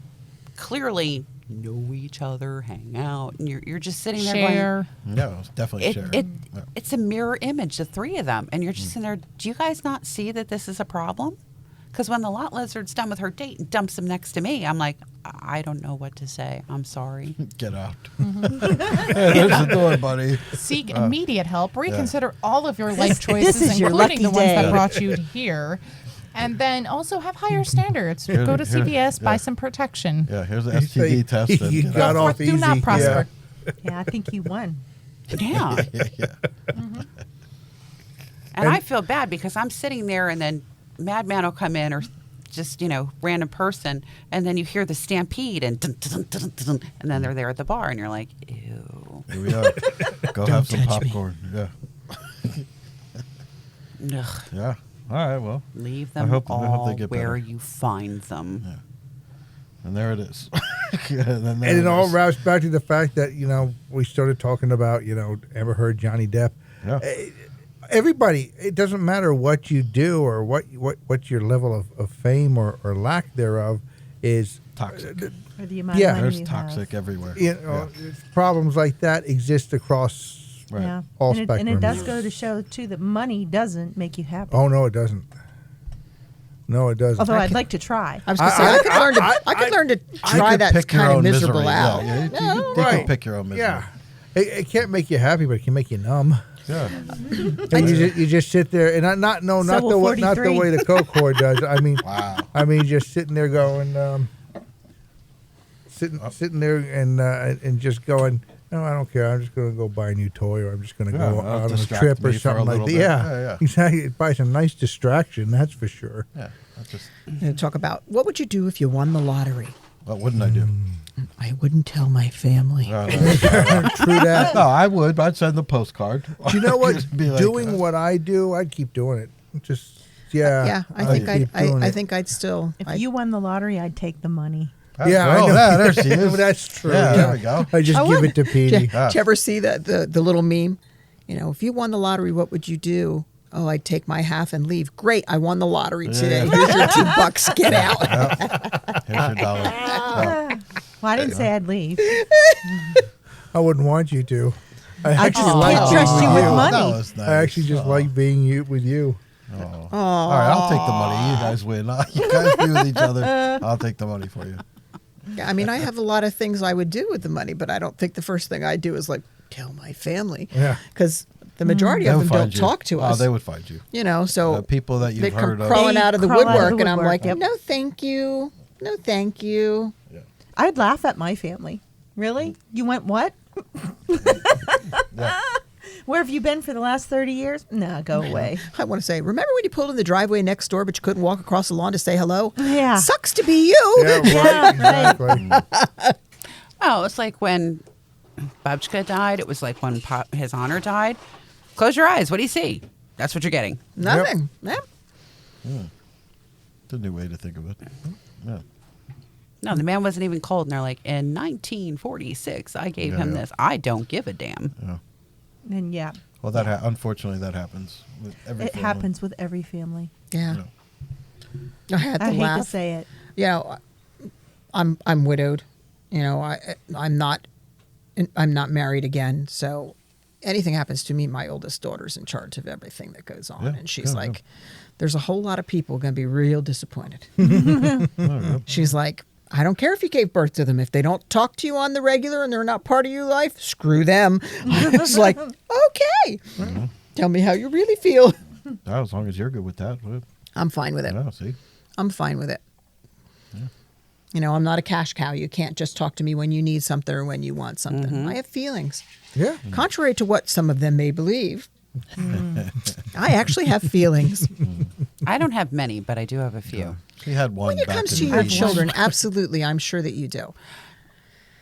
clearly know each other, hang out, and you're just sitting there Share. Yeah, it's definitely going, share. Yeah. it's a mirror image, the three of them. And you're just sitting there, do you guys not see that this is a problem? Because when the lot lizard's done with her date and dumps him next to me, I'm like, I don't know what to say. I'm sorry. Get out. There's the door, buddy. Seek immediate help. Reconsider all of your life This choices, is your including the lucky ones day. that brought you here. And then also have higher standards. Here- Go to here- CVS, buy yeah. some protection. Yeah, here's the STD test. and You get got out. off Do easy. not prosper. Yeah, I think you won. Yeah. Yeah. And I feel bad because I'm sitting there and then Madman will come in or just, random person. And then you hear the stampede and dun, dun, dun, dun, dun, and then they're there at the bar and you're like, ew. Here we are. Go have some popcorn. Yeah. Ugh. Yeah. All right. Well, Leave I them hope they all get where better. you find them. Yeah. And there it is. and then there And it all is. wraps back to the fact that, we started talking about, Amber Heard, Johnny Depp. Yeah. Everybody, it doesn't matter what you do or what your level of fame or lack thereof is. Toxic. Or the amount Yeah. of money There's you toxic have. everywhere. Problems like that exist across. Right. Yeah. All And it does spectrums. go to show, too, that money doesn't make you happy. Oh, no, it doesn't. No, it doesn't. Although I'd like to try. I was going to say, I could learn to try could that pick your kind of own miserable misery. out. Yeah, you Right. can pick your own misery. Yeah. It can't make you happy, but it can make you numb. Yeah. And you just sit there and not the way 43. the Coke whore does. Wow. Just sitting there going, sitting there and just going, no, I don't care. I'm just going to go buy a new toy, or I'm just going to Yeah, go that'll out on a distract trip or me for a something like little that. bit. Yeah, Yeah. exactly. Buy some nice distraction. That's for sure. Yeah. That's just. And talk about what would you do if you won the lottery? What wouldn't I do? I wouldn't tell my family. No, True that. I would. I'd send the postcard. Do you know what? Just be like, Doing what I do, I'd keep doing it. Just Yeah, I think keep doing I it. think I'd still. If you won the lottery, I'd take the money. Yeah, I oh, know. Yeah, there she is. That's true. Yeah, there we go. I just give it to Petey. Did you ever see the little meme? If you won the lottery, what would you do? Oh, I'd take my half and leave. Great, I won the lottery today. Here's your $2. Get out. Here's your dollar. Oh. Well, I didn't say I'd leave. I wouldn't want you to. I actually just like can't being trust you with with you. money. That was nice. I actually just like being with you. All right, I'll take the money. You guys win. You guys be with each other. I'll take the money for you. Yeah, I mean, I have a lot of things I would do with the money, but I don't think the first thing I do is tell my family. Yeah. Because the majority They of would them don't find you. talk to us. Oh, they would find you. So People that they you've come heard of. crawling They out of the crawl out of the woodwork, and I'm woodwork, like, yep. no, thank you. No, thank you. I'd laugh at my family. Really? You went what? Where have you been for the last 30 years? Nah, go away. I want to say, remember when you pulled in the driveway next door, but you couldn't walk across the lawn to say hello? Yeah. Sucks to be you. Yeah, right. Exactly. Oh, it's like when Babchka died. It was like when His Honor died. Close your eyes. What do you see? That's what you're getting. Nothing. Yep. It's a new way to think of it. Yeah. No, the man wasn't even cold. And they're like, in 1946, I gave him this. I don't give a damn. Yeah. And yeah, Well, unfortunately, that happens with every it family. happens with every family. Yeah. Yeah. I had to I hate laugh. to say it. You know, I'm widowed. You know, I'm not married again. So anything happens to me, my oldest daughter's in charge of everything that goes on, Yeah, and she's yeah, like, "There's a whole lot of people going to be real disappointed." She's like, "I don't care if you gave birth to them. If they don't talk to you on the regular and they're not part of your life, screw them." I was like, "Okay, tell me how you really feel." Oh, as long as you're good with that. Well, I'm fine with it. yeah, see? I'm fine with it. You know, I'm not a cash cow. You can't just talk to me when you need something or when you want something. I have feelings. Yeah. Contrary to what some of them may believe, I actually have feelings. I don't have many, but I do have a few. She had one When it back comes in to the your 80s. children, absolutely, I'm sure that you do.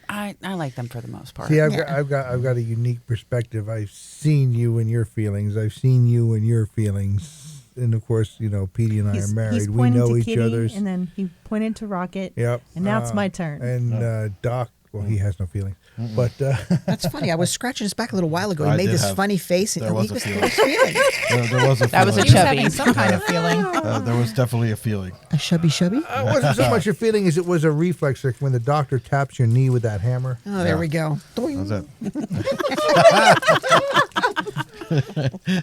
I like them for the most part. See, I've Yeah. got a unique perspective. I've seen you and your feelings. I've seen you and your feelings. And of course, you know, Petey and I are He's married. We pointing know to each Kitty, other's. and then he pointed to Rocket. Yep. And now it's my turn. And Doc, well, he has no feelings. But That's funny. I was scratching his back a little while ago. He I made did this have- funny face. there And was he a was feeling. feeling. There was a That was a feeling. He was chubby. having some kind of feeling. There was definitely a feeling. A shubby. it wasn't so much a feeling as it was a reflex, like when the doctor taps your knee with that hammer. Oh, there we go. How's that?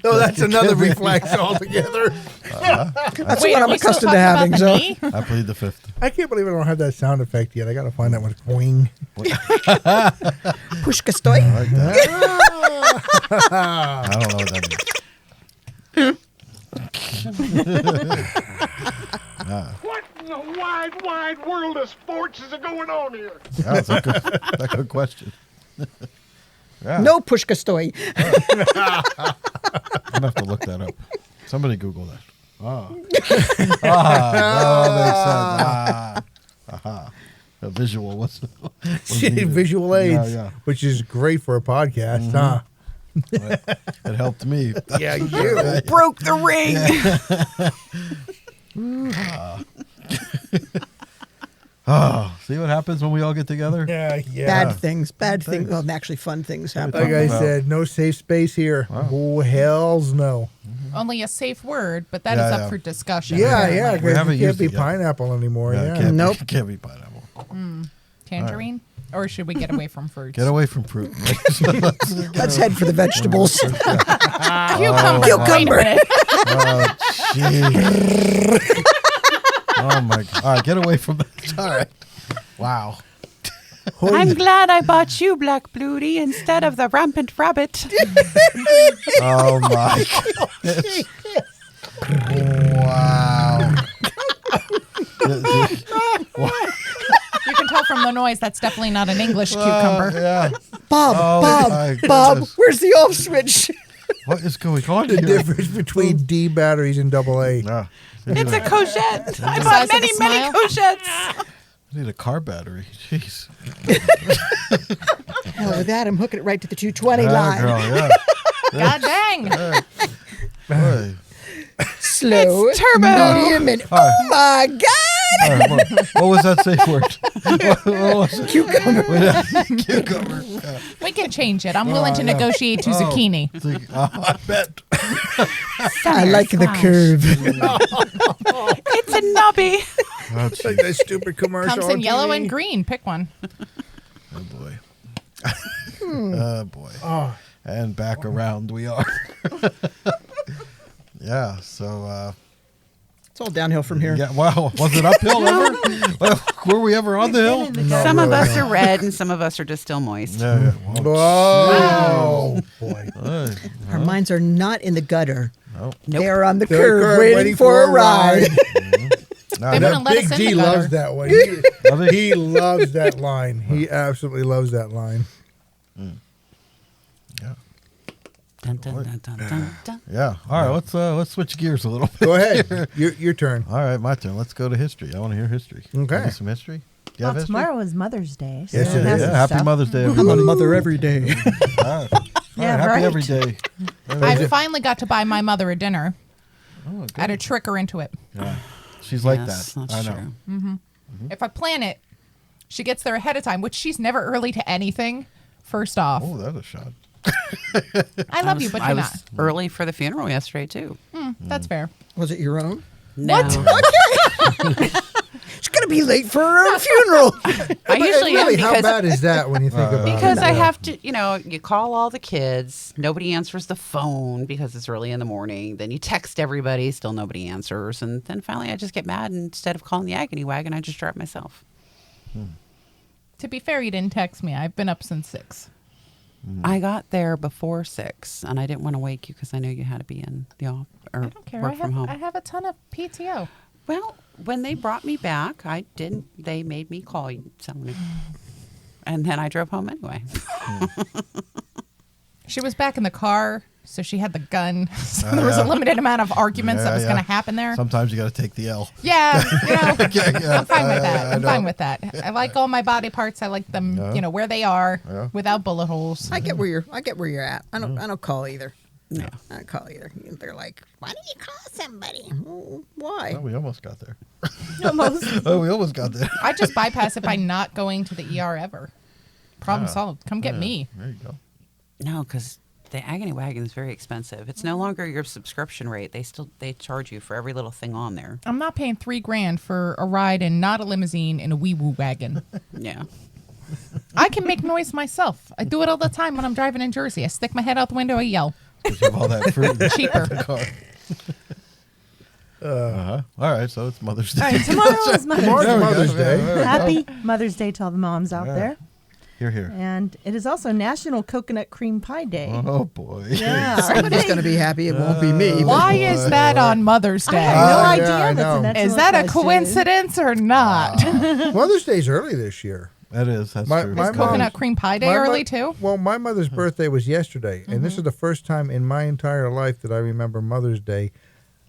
Oh, that's another reflex altogether. That's Wait, what are I'm we still accustomed to talking having. about So the knee? I plead the fifth. I can't believe I don't have that sound effect yet. I got to find that one. Boing. pushka stoy. I like that. I don't know what that means. What in the wide, wide world of sports is going on here? That's a good question. Yeah. No pushka stoy. I'm gonna have to look that up. Somebody Google that. That makes sense. Aha. A visual. What's needed. Visual aids, Yeah, which is great for a podcast, huh? yeah. It helped me. Yeah, you. Broke the ring. Oh, see what happens when we all get together? Yeah. Bad things. Well, actually, fun things happen. Like I About- said, no safe space here. Oh, hells no. Only a safe word, but that is Yeah, up yeah. for discussion. Yeah, apparently. yeah. We 'cause haven't it can't used be it yet. pineapple anymore. Yeah, Yeah. it can't, Nope. it can't be pineapple. Tangerine? Or should we get away from fruit? Get away from fruit. Let's head for the vegetables. Cucumber. Cucumber. Wait a minute. Oh, jeez. Oh, my God. All right, get away from that. All right. Wow. I'm glad I bought you, Black Beauty, instead of the rampant rabbit. Oh, my goodness. Wow. You can tell from the noise that's definitely not an English cucumber. Yeah. Bob, Oh, my Bob, goodness. where's the off switch? What is going on The here? difference between D batteries and AA. Yeah. It's a courgette. I The bought size of a many smile? courgettes. I need a car battery. Jeez. Hell, with that, I'm hooking it right to the 220 Yeah, line. girl, yeah. God dang. Boy. Slow, It's turbo. medium, and All right. oh my God! All right, what was that safe word? What was it? Cucumber. Cucumber. Yeah. We can change it. I'm willing to negotiate to zucchini. I bet. I like the curve. It's a nubby. Oh, Like jeez. that stupid commercial. Comes on in yellow TV. and green. Pick one. Oh, boy. Oh, boy. And back around we are. Yeah, so, It's all downhill from here. yeah, wow. Was it uphill ever? Were we ever on the hill? Some of us are red and some of us are just still moist. Yeah, yeah. Oh, boy. Hey, Our minds are not in the gutter. no. They are on the Nope. curve, waiting for a ride. They That wouldn't let Big us in D the gutter. loves that one. He loves that line. He absolutely loves that line. Yeah. Dun, dun, dun, dun, dun, dun. Yeah. All right. Let's switch gears a little bit. Go ahead. Your turn. All right, my turn. Let's go to history. I want to hear history. Okay. Maybe some history. Do you have history? Tomorrow is Mother's Day. So Yes, we it have is. some Yeah. Happy stuff. Mother's Day, I'm a everybody. mother every day. All right. Yeah, Happy right. every day. I finally got to buy my mother a dinner. Oh, I had to trick her into it. yeah. She's like Yes, that. that's I know. true. If I plan it, she gets there ahead of time, which she's never early to anything. First off, Oh, that's a shot. I love you, but I you're was not. early for the funeral yesterday too. That's fair. Was it your own? No. She's gonna be late for her own funeral. I usually Really, am how because bad is that when you think about it? because I have to, you call all the kids, nobody answers the phone because it's early in the morning. Then you text everybody, still nobody answers, and then finally I just get mad. And instead of calling the agony wagon, I just drive myself. To be fair, you didn't text me. I've been up since 6. I got there before 6, and I didn't want to wake you because I knew you had to be in the office or I don't care. work from home. I have a ton of PTO. Well, when they brought me back, I didn't. They made me call you, someone, and then I drove home anyway. She was back in the car, so she had the gun. So there was a limited amount of arguments that was going to happen there. Sometimes you got to take the L. Yeah, I'm fine with I that. I'm know. fine with that. I like all my body parts. I like them, where they are, without bullet holes. I get where you're at. I don't call either. Yeah. I don't call either. They're like, why don't you call somebody? Well, why? Oh, we almost got there. Almost. Oh, we almost got there. I just bypass it by not going to the ER ever. Problem solved. Come get me. There you go. No, because the agony wagon is very expensive. It's no longer your subscription rate. They charge you for every little thing on there. I'm not paying $3,000 for a ride in not a limousine in a wee woo wagon. Yeah. I can make noise myself. I do it all the time when I'm driving in Jersey. I stick my head out the window. I yell. Because you have all that fruit in the Cheaper. car. All right, so it's Mother's Day. All right, tomorrow is Mother's Tomorrow's Day. Mother's Day. Happy Mother's Day to all the moms out there. Here, here. And it is also National Coconut Cream Pie Day. Oh, boy. Yeah. Somebody's gonna be happy. It won't be me. Why is that on Mother's I Day? have no yeah, idea. I That's a know. national Is that a question. coincidence or not? Mother's Day's early this year. That is. That's My- true. my Is Coconut mom's- Cream Pie Day My early mo- too? Well, my mother's birthday was yesterday, and this is the first time in my entire life that I remember Mother's Day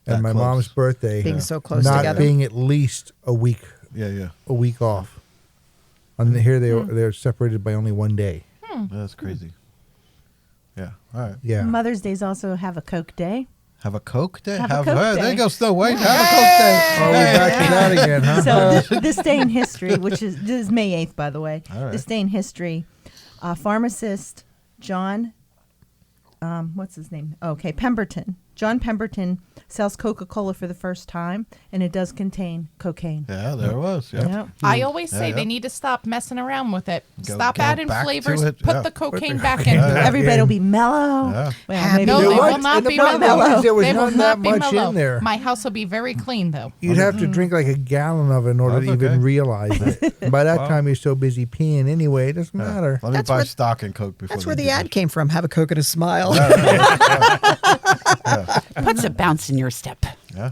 and That my close. mom's birthday Being so close not together. being at least a week Yeah. off. And here they're separated by only one day. That's crazy. Yeah. All right. Yeah. Mother's Day's also Have a Coke Day. Have a Coke day? Have a Coke There day. you go, Snow White. Have a Coke day. Oh, we're back to that again, huh? So this day in history, this is May 8th, by the way. All right. This day in history, pharmacist John, what's his name? Okay, Pemberton. John Pemberton sells Coca-Cola for the first time, and it does contain cocaine. Yeah, there it was. Yeah. Yep. I always say Yeah. they need to stop messing around with it. Go Stop get adding back to flavors. it. Put Yeah. the cocaine back in. Everybody will be mellow. Yeah. Well, Happy. maybe No, You they know will what? not In the be front mellow. lines, there was They will not that not be much mellow. in there. My house will be very clean, though. You'd have to drink like a gallon of it in order to That's even okay. realize it. And by that Well. time, you're so busy peeing anyway, it doesn't matter. Let me That's buy where- stock and Coke before That's they where do the ad that. came from. Have a Coke and a smile. Puts a bounce in your step. Yeah.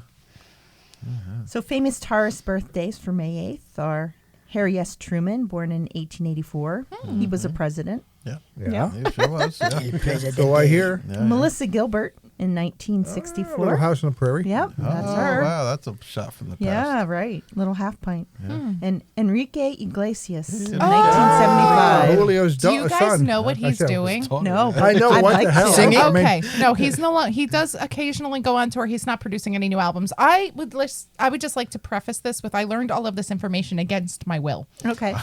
So famous tourist birthdays for May 8th are Harry S. Truman, born in 1884. He was a president. Yeah. Yeah. He sure was. Yeah. So I hear. Yeah. Melissa Gilbert in Little 1964. House on the Prairie. Yep, that's Oh, her. wow. That's a shot from the past. Yeah, right. Little half pint. And Enrique Iglesias in Oh, 1975. Julio's Do you guys son. know what he's said- doing? No, I know I'd what like the hell. to. Singing? I mean, Okay, no, he's no longer. He does occasionally go on tour. He's not producing any new albums. I would just like to preface this with I learned all of this information against my will. Okay.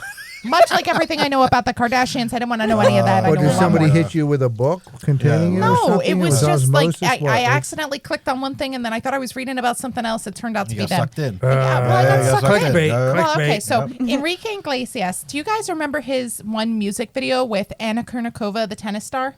Much like everything I know about the Kardashians, I didn't want to know any of that. I Or know did a lot somebody more. hit you with a book containing it or No, something? it was just like osmosis? What? I accidentally clicked on one thing and then I thought I was reading about something else. It turned out to You be got them. sucked in. Yeah, well, I got yeah, sucked in. clickbait. Well, okay, Clickbait. so Enrique Glaciers. Do you guys remember his one music video with Anna Kournikova, the tennis star?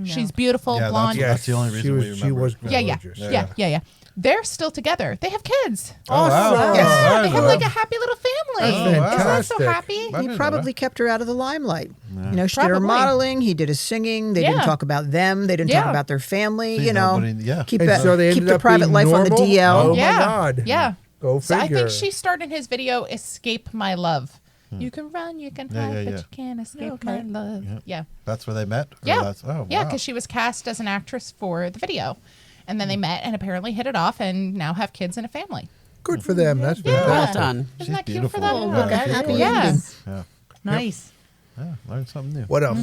She's beautiful, Yeah, blonde. Yes, That's the only reason she was, we She remember. was Yeah. gorgeous. Yeah. They're still together. They have kids. Oh, wow. Yes. Yeah, All right, they have well, like a happy little family. That's Isn't that so fantastic. happy? I He didn't know probably kept her out of the limelight. You know, she did her Probably. modeling. He did his singing. They didn't Yeah. talk about them. They didn't talk Yeah. about their family. See, you know, nobody- yeah. keep And that, so they keep ended the up private being life on the normal? DL. Oh, yeah. my God. Yeah. Go So I figure. think she started his video "Escape My Love." You can run, you can hide, but you can't escape my love. Yep. Yeah. That's where they met? Or Yeah. That's, oh, Yeah, wow. because she was cast as an actress for the video. And then they met and apparently hit it off and now have kids and a family. Good for them. That's Well fantastic. done. Isn't She's that cute beautiful. for them? Oh, look, she's happy gorgeous. Yeah. ending. Yeah. Nice. Yeah, learned something new. What else?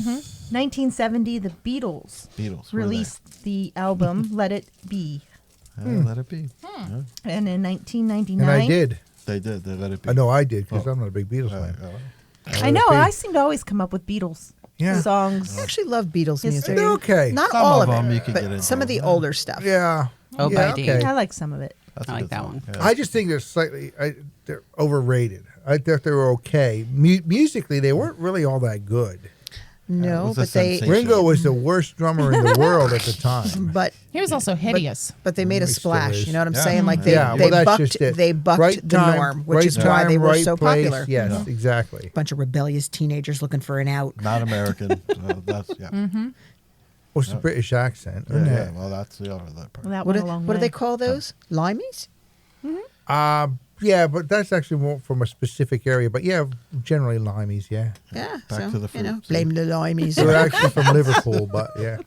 1970, the Beatles Beatles. were they? released the album "Let It Be," Let it be. and in 1999, And I did. They did. They let it be. I know I did because Oh. I'm not a big Beatles All right, fan. all right. I know. Let It Be. I seem to always come up with Beatles Yeah. songs. I actually love Beatles History. music. They're okay. Not Some all of of them it, you could get but into. some of the older stuff. Yeah. Oh, yeah, by Dee. okay. I like some of it. That's a I like good that song. one. Yeah. I just think they're overrated. I thought they were okay. Musically, they weren't really all that good. No, was a but they sensation. Ringo was the worst drummer in the world at the time. but He was also hideous. but they made a He still splash. is. You know what I'm Yeah. saying? Like they Yeah, they well, that's bucked just it. they bucked Right the time, norm, which right is why time, they were right so place. popular. Yes, exactly. Bunch of rebellious teenagers looking for an out. Not American. That's, yeah. What's the British accent? Yeah, Isn't yeah, it? well, that's the other that part. Well, that What, went do, a long what do way. they call those? Limeys? Yeah, but that's actually more from a specific area. But yeah, generally limeys. Yeah, Yeah. Back so, to the you know, fruit, see? blame the limeys. they were actually from Liverpool. But yeah,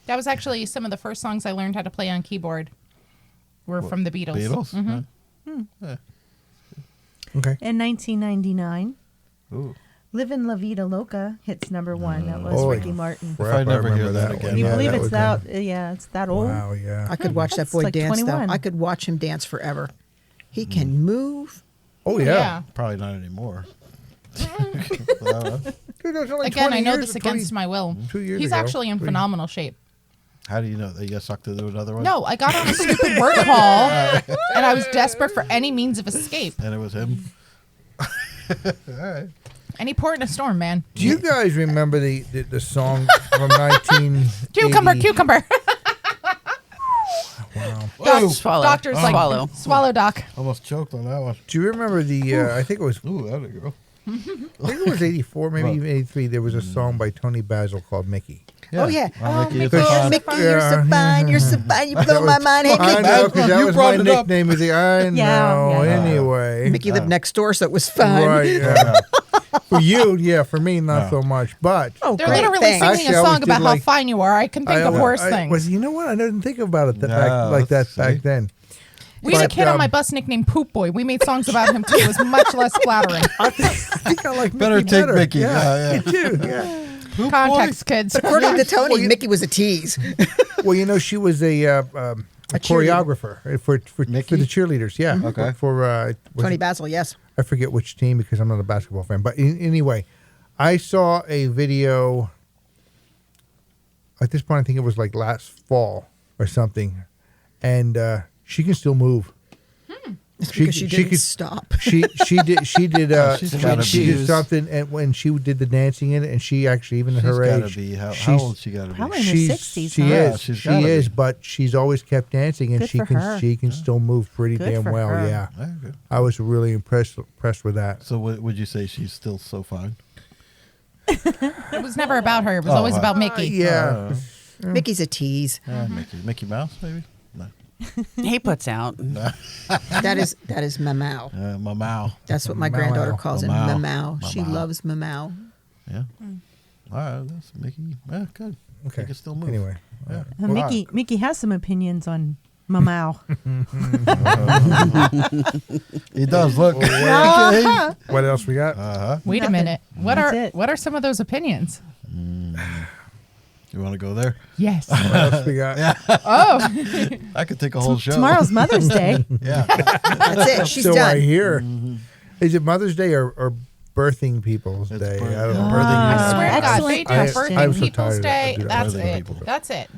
That was actually some of the first songs I learned how to play on keyboard were from the Beatles. Beatles? okay. In 1999, Ooh. "Livin' La Vida Loca" hits number 1. That was Holy Ricky Martin. crap, I never remember hear that one. again. Can you Yeah, believe that it's was that? good. Yeah, it's that old. Wow, yeah. I could watch that That's boy like dance 21. though. I could watch him dance forever. He can move. Oh yeah. Yeah. Probably not anymore. Dude, that was only Again, 20 I know years this or 20 against my will. 2 years He's ago. actually in phenomenal shape. How do you know that you got sucked to do another one? No, I got on a stupid work call, and I was desperate for any means of escape. And it was him? All right. Any port in a storm, man. Do you guys remember the song from 1980? Cucumber. Wow. Swallow. Doctor's like, Swallow. swallow, doc. Almost choked on that one. Do you remember the? I think it was. Ooh, that a girl. I think it was 84, maybe even 83. There was a song by Tony Basil called Mickey. Oh yeah. Mickey, Mickey, you're Oh, fine. Mickey, you're so fine. You're so fine. You blow my mind. Hey, I Mickey. know, because that You was brought my it up. nickname. I know. Yeah. Anyway. Mickey lived next door, so it was fun. Right. Yeah. For you, yeah. For me, not so much. But Oh, They're great. literally Thanks. singing Actually, I a always song did about like- how fine you are. I can think of worse things. You know what? I didn't think about it Yeah, back let's back see. then. We had a But, kid on my bus nicknamed Poop Boy. We made songs about him too. It was much less flattering. I think I like Better Mickey take better. Mickey. Yeah, Yeah, me too. Yeah. Context, kids. According to Tony, Mickey was a tease. Well, you know, she was a choreographer for Mickey? the cheerleaders. Yeah. Okay. For was Tony it- Basil, yes. I forget which team because I'm not a basketball fan. But anyway, I saw a video. At this point, I think it was like last fall or something, and she can still move. It's because she didn't could stop. She did she's gotta she be- did something, and when she did the dancing in it, and she actually even at She's her got to age, be. How she's- old she got to be? Probably in her 60s. she huh? Yeah, is she's she gotta is, be. but she's always kept dancing, and Good for her. she can still move pretty Good damn for well. her. Yeah, Yeah, good. I was really impressed with that. So would you say she's still so fine? It was never about her. It was always about Mickey. Yeah, Mickey's a tease. Mickey Mouse, maybe? No. He puts out. That is Mamau. Mamau. That's what my Mamau. granddaughter calls him. Mamau. Mamau. She Mamau. loves Mamau. Yeah. All right, that's Mickey. Yeah, good. okay. He can still move. Anyway, Yeah. Mickey has some opinions on Mamau. He does look. what else we got? Wait a Nothing. minute. That's it. What are some of those opinions? You want to go there? Yes. What else we got? Oh, I could take a whole show. Tomorrow's Mother's Day. Yeah. That's it. She's so done. I hear. Is it Mother's Day or Birthing People's It's Day? birth- I don't know. birthing I swear to God, Excellent they do question. I'm Birthing so People's tired Day. of That's Birthing it. People's Day. That's it.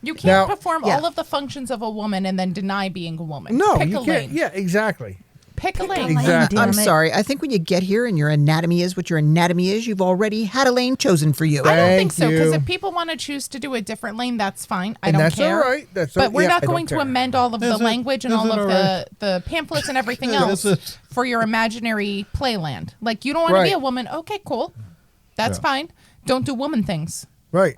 You can't Now- perform Yeah. all of the functions of a woman and then deny being a woman. No, Pick you a can't. lane. Yeah, exactly. Pick a lane. Exactly. I'm Damn it. sorry. I think when you get here and your anatomy is what your anatomy is, you've already had a lane chosen for you. I don't think Thank so because you. if people want to choose to do a different lane, that's fine. I And don't that's care. all right. That's but we're yeah, not I don't going to care. amend all of the Is it- language and is all it of all right? the pamphlets and everything Yeah, else is it? for your imaginary playland. Like you don't want to be Right. a woman. Okay, cool. That's Yeah. fine. Don't do woman things. Right.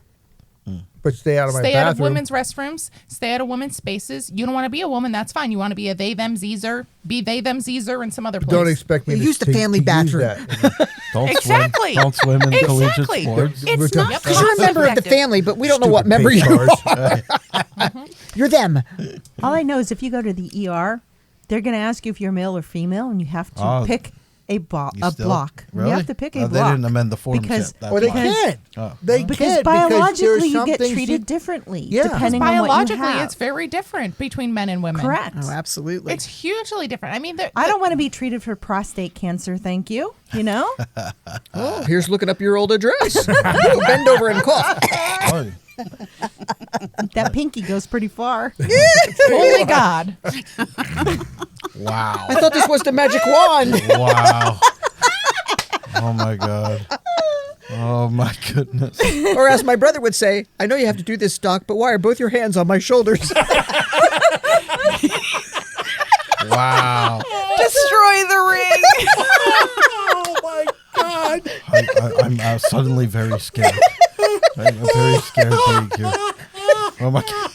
But stay out of my Stay out of bathroom. women's restrooms. Stay out of women's spaces. You don't want to be a woman, that's fine. You want to be a they, them, Zeezer. Be they, them, Zeezer in some other place. Don't expect me to Use the family use bathroom. that. Don't Exactly. swim. Don't swim in collegiate Exactly. sports. We're It's not talking- Because you're a member of the cost-effective. family, but we don't know what Stupid member you patriarchs. are. You're them. All I know is if you go to the ER, they're going to ask you if you're male or female, and you have to Oh. pick a You block. Really? You have to pick a block. They didn't amend the forms because, yet. That's Or they why. can't. Oh. They Because can't biologically there's you some get things treated differently Yeah. depending on what you Biologically, have. it's very different between men and women. Correct. Oh, absolutely. It's hugely different. I mean, I don't want to be treated for prostate cancer, thank you. You know? Oh, here's looking up your old address. Bend over and cough. Oh, That pinky goes pretty far. Holy God. wow. I thought this was the magic wand. Wow. Oh my God. Oh my goodness. Or as my brother would say, I know you have to do this, Doc, but why are both your hands on my shoulders? Wow. Destroy the ring. Oh my God! I'm suddenly very scared. I'm very scared being here. Oh my God.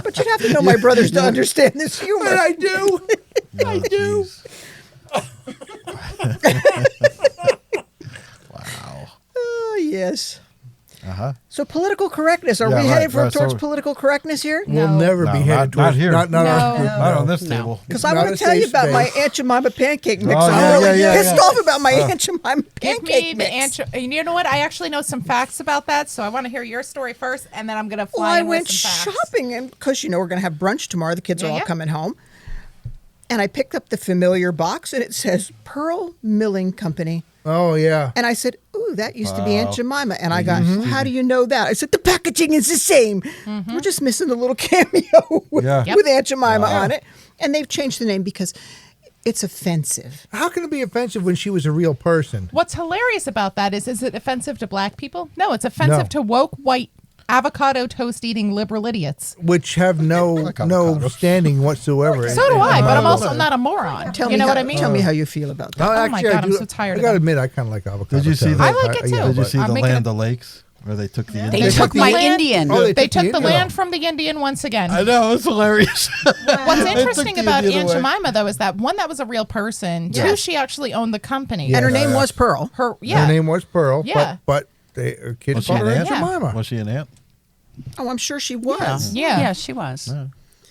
But you'd have to know my brothers to understand this humor. And I do. I do. Wow. Oh, yes. Uh-huh. So political correctness. Are Yeah, we right, headed right, towards so- political correctness here? We'll No. never be No, headed not towards here. Not No. our group. Not on this No. table. Because I Not want a to tell you safe about my space. Aunt Jemima pancake mix. Oh, I'm yeah, really yeah, pissed yeah. off about my Aunt Jemima Give pancake me the mix. answer. And you know what? I actually know some facts about that, so I want to hear your story first, and then I'm going to Well, fly I in went with some facts. shopping, and because we're going to have brunch tomorrow, the kids are all Yeah. coming home, and I picked up the familiar box, and it says Pearl Milling Company, Oh yeah. and I said, "Ooh, that used to be Aunt Wow. Jemima," and I got, well, "How do you know that?" I said, "The packaging is the same. We're just missing the little cameo with, Yeah. Yep. with Aunt Jemima on it," and they've changed the name because it's offensive. How can it be offensive when she was a real person? What's hilarious about that is it offensive to black people? No, it's offensive No. to woke, white, avocado toast eating liberal idiots. Which have no avocado. standing whatsoever. So do I, but I'm Oh. also not a moron. Tell you me know how, what I mean? Tell me how you feel about that. Oh, Oh my actually, God, I I'm do- so tired I of gotta them. admit, I kind of like avocado. Did you see toast. that? I like it too. Did you see I'm the making Land a- O'Lakes where they took the They Indian? took the my land- Indian. Oh, They took the Indian. land from the Indian once again. I know, it's hilarious. What's interesting the about Indian Aunt away. Jemima, though, is that one, that was a real person. Two, Yes. she actually owned the company. Yeah. And her name was Pearl. Her, yeah. Her name was Pearl. Yeah. But her kids Was she called her an Aunt aunt? Jemima. Was she an aunt? Oh, I'm sure she Yeah. was. Yeah. Yeah, she was.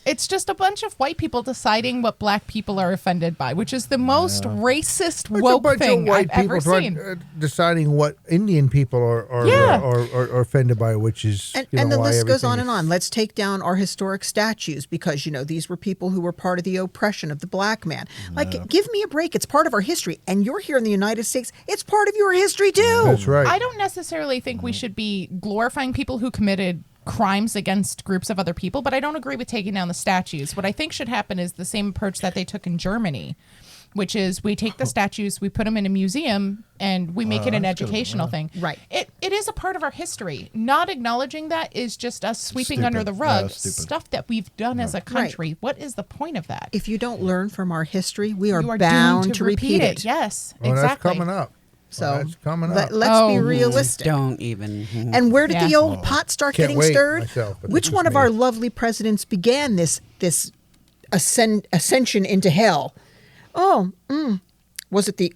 It's just a bunch of white people deciding what black people are offended by, which is the most racist, It's a woke bunch thing of white I've people ever seen. deciding what Indian people are Yeah. are offended by, which is And, you know, and the why list goes everything on is- and on. Let's take down our historic statues because, these were people who were part of the oppression of the black man. Like, give me a break. It's part of our history. And you're here in the United States. It's part of your history, too. That's right. I don't necessarily think we should be glorifying people who committed crimes against groups of other people, but I don't agree with taking down the statues. What I think should happen is the same approach that they took in Germany, which is we take the statues, we put them in a museum, and we make it an educational thing. Right. It is a part of our history. Not acknowledging that is just us sweeping under the Stupid. rug Yeah, stupid. stuff that we've done as a country. What is the point of that? If you don't learn from our history, we are, You are bound doomed to repeat it. Yes, Well, exactly. that's coming up. So Well, that's coming up. let's be Oh. realistic. Don't even. And where did the Yeah. old pot start Can't getting wait stirred? myself, but Which this one is of me. our lovely presidents began this ascension into hell? Was it the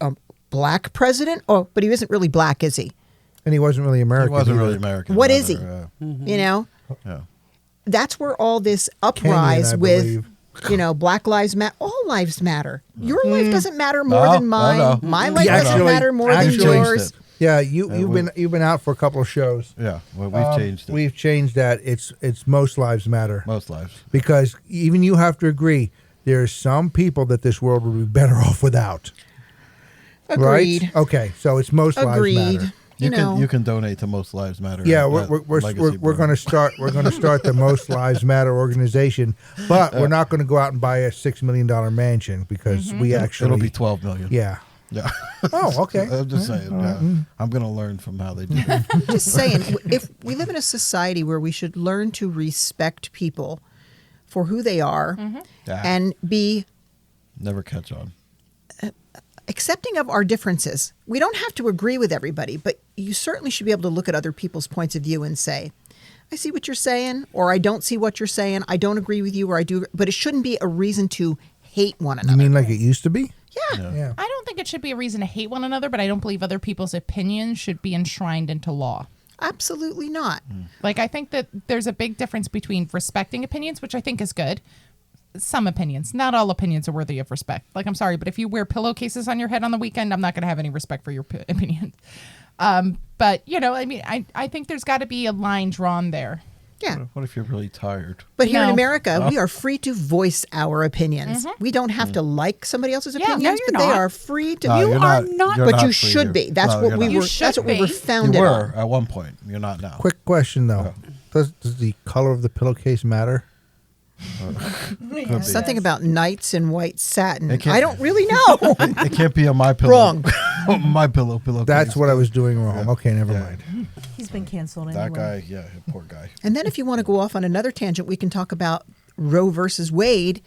black president? Oh, but he isn't really black, is he? And he wasn't really He American. wasn't either. really American. What is he? rather, You know, yeah. that's where all this Kenyan, uprise I with, believe. Black lives matter. All lives matter. Your life doesn't matter more No, than mine. no. My life Yeah, doesn't actually- matter more than actually- yours. Yeah, you've been out for a couple of shows. Yeah, well, we've changed it. We've changed that. It's most lives matter. Most lives. Because even you have to agree, there are some people that this world would be better off without. Agreed. Right? Okay, so it's most Agreed. lives matter. You can donate to Most Lives Matter. Yeah, at we're Legacy going to start the Most Lives Matter organization, but we're not going to go out and buy a $6 million mansion because we actually It'll be 12 million. yeah. Yeah. Oh, okay. I'm just saying. Yeah. I'm going to learn from how they do it. Just saying, if we live in a society where we should learn to respect people for who they are Yeah. and be Never catch on. accepting of our differences. We don't have to agree with everybody, but you certainly should be able to look at other people's points of view and say, I see what you're saying, or I don't see what you're saying. I don't agree with you, or I do. But it shouldn't be a reason to hate one another. You mean like it used to be? Yeah. I don't think it should be a reason to hate one another, but I don't believe other people's opinions should be enshrined into law. Absolutely not. Like, I think that there's a big difference between respecting opinions, which I think is good. Some opinions. Not all opinions are worthy of respect. Like, I'm sorry, but if you wear pillowcases on your head on the weekend, I'm not going to have any respect for your opinions. But, you know, I mean, I think there's got to be a line drawn there. Yeah. What if you're really tired? But here in No. America, we are free to voice our opinions. We don't have to like somebody else's Yeah, no, opinions, you're but they not. are free to. No, You you're are not- you're but you free should to. be. That's No, what you're we not. were. You should That's what we were be. You founded were on. at one point. You're not now. Quick question though. Does the color of the pillowcase matter? Could be. Something about knights in white satin. It can't- I don't really know. It can't be a My Pillow. Wrong. My Pillow. That's what I was doing wrong. Yeah. Okay, never Yeah. mind. He's been canceled That anyway. guy, yeah, poor guy. And then if you want to go off on another tangent, we can talk about Roe versus Wade.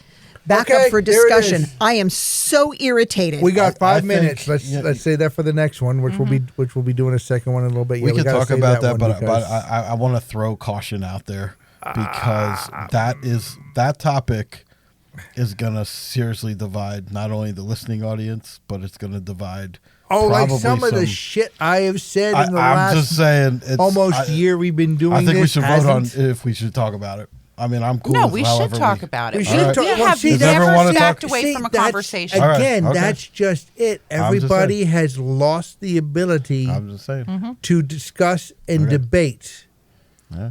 Back Okay, up for there it discussion. is. I am so irritated. We got I 5 minutes. think- Let's say that for the next one, which we'll be doing a second one in a little bit. We could gotta talk save about that, one but because- I want to throw caution out there because that topic is going to seriously divide not only the listening audience, but it's going to divide. like probably some of the shit I have said in the I'm last just saying, it's, almost year we've been doing I think we this should vote on hasn't. if we should talk about it. I mean, I'm cool. No, with we should however talk about it. We should All right. talk. We well, have see, Does everyone never wanna backed talk? away See, from a that's- conversation. All right, Again, okay. that's just it. just Everybody saying. has lost the ability I'm just saying. to discuss and Okay. debate.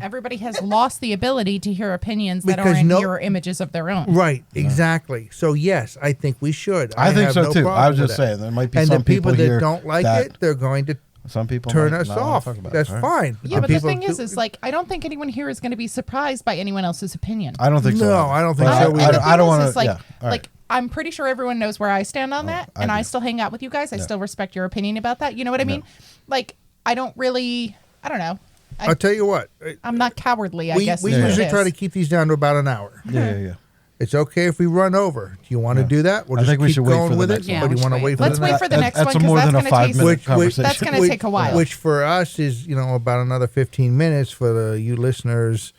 Everybody has lost the ability to hear opinions that Because are in no- mirror images of their own. Right, exactly. So yes, I think we should. I think have so no too. problem I was with just that. saying there might be And some the people that here don't like that it, they're going to some people turn might us not wanna off. talk about it. That's All right. fine. Yeah, but the People thing do- is like, I don't think anyone here is going to be surprised by anyone else's opinion. I don't think so. No, either. I don't think But so And the either. thing I don't is, want is to. like, Yeah. All right. like I'm pretty sure everyone knows where I stand on that, I and I do. still hang out with you guys. I still respect your opinion about that. You know what I mean? Like, I don't don't know. I'll tell you what. I'm not cowardly, I We guess. is usually what it try is. to keep these down to about an hour. Yeah. It's okay if we run over. Do you want to do that? We'll I just think we keep should wait going for the with next it, one. or do you Yeah, want to we wait should for Let's the wait next? for the next That's one a because more that's than a going to 5 take. minute conversation. That's gonna take a while. Which for us is, about another 15 minutes. For you listeners,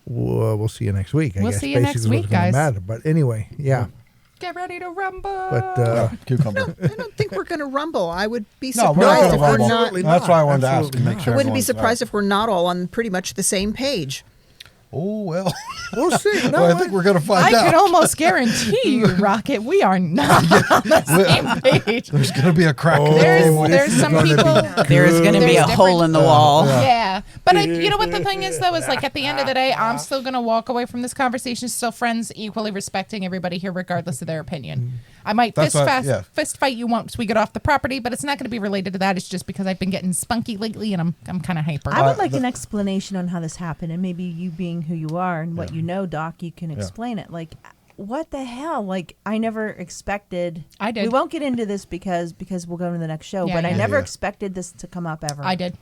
we'll see you next week. I We'll guess, see you next basically is week, what's gonna guys. Matter. But anyway, yeah. Get ready to rumble. But Cucumber. I don't think we're going to rumble. I would be No, surprised we're not if going to we're rumble. not. Absolutely That's not. why I wanted to ask Absolutely and make not. sure. I wouldn't be everyone's surprised if we're not all on pretty much the same page. Oh well. we'll see. No, Well, I think we're going to find I out. can almost guarantee you, Rocket, we are not on the same page. There's going to be a crack. in the There's table. there's some gonna be people. There's going to be There's a hole in the wall. Yeah, but you know what the thing is though is like at the end of the day, I'm still gonna walk away from this conversation still friends, equally respecting everybody here regardless of their opinion. I might That's fist fight you once we get off the property, but it's not going to be related to that. It's just because I've been getting spunky lately and I'm kind of hyper. I would like an explanation on how this happened, and maybe you being who you are and what you know, Doc, you can explain it. Like, what the hell? Like, I never expected. I did. We won't get into this because we'll go to the next show. Yeah, but I yeah. never Yeah. expected this to come up ever. I did.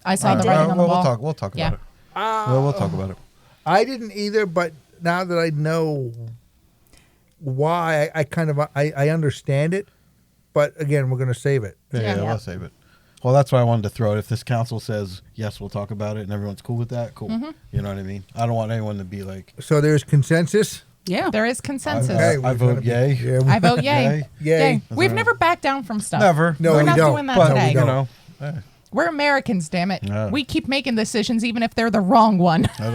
I saw the did. writing on the wall. We'll talk Yeah. about it. We'll talk about it. I didn't either, but now that I know why, I understand it. But again, we're going to save it. Yeah, Yeah. we'll save it. Well, that's why I wanted to throw it. If this council says yes, we'll talk about it, and everyone's cool with that, cool. You know what I mean? I don't want anyone to be like, So there's consensus. Yeah. There is consensus. Okay, I we're vote gonna be- yay. Yeah, I vote yay. Yay. We've never backed down from stuff. Never. No, We're we not don't. doing that But today. we don't. You know. eh. We're Americans, damn it. Yeah. We keep making decisions even if they're the wrong one. All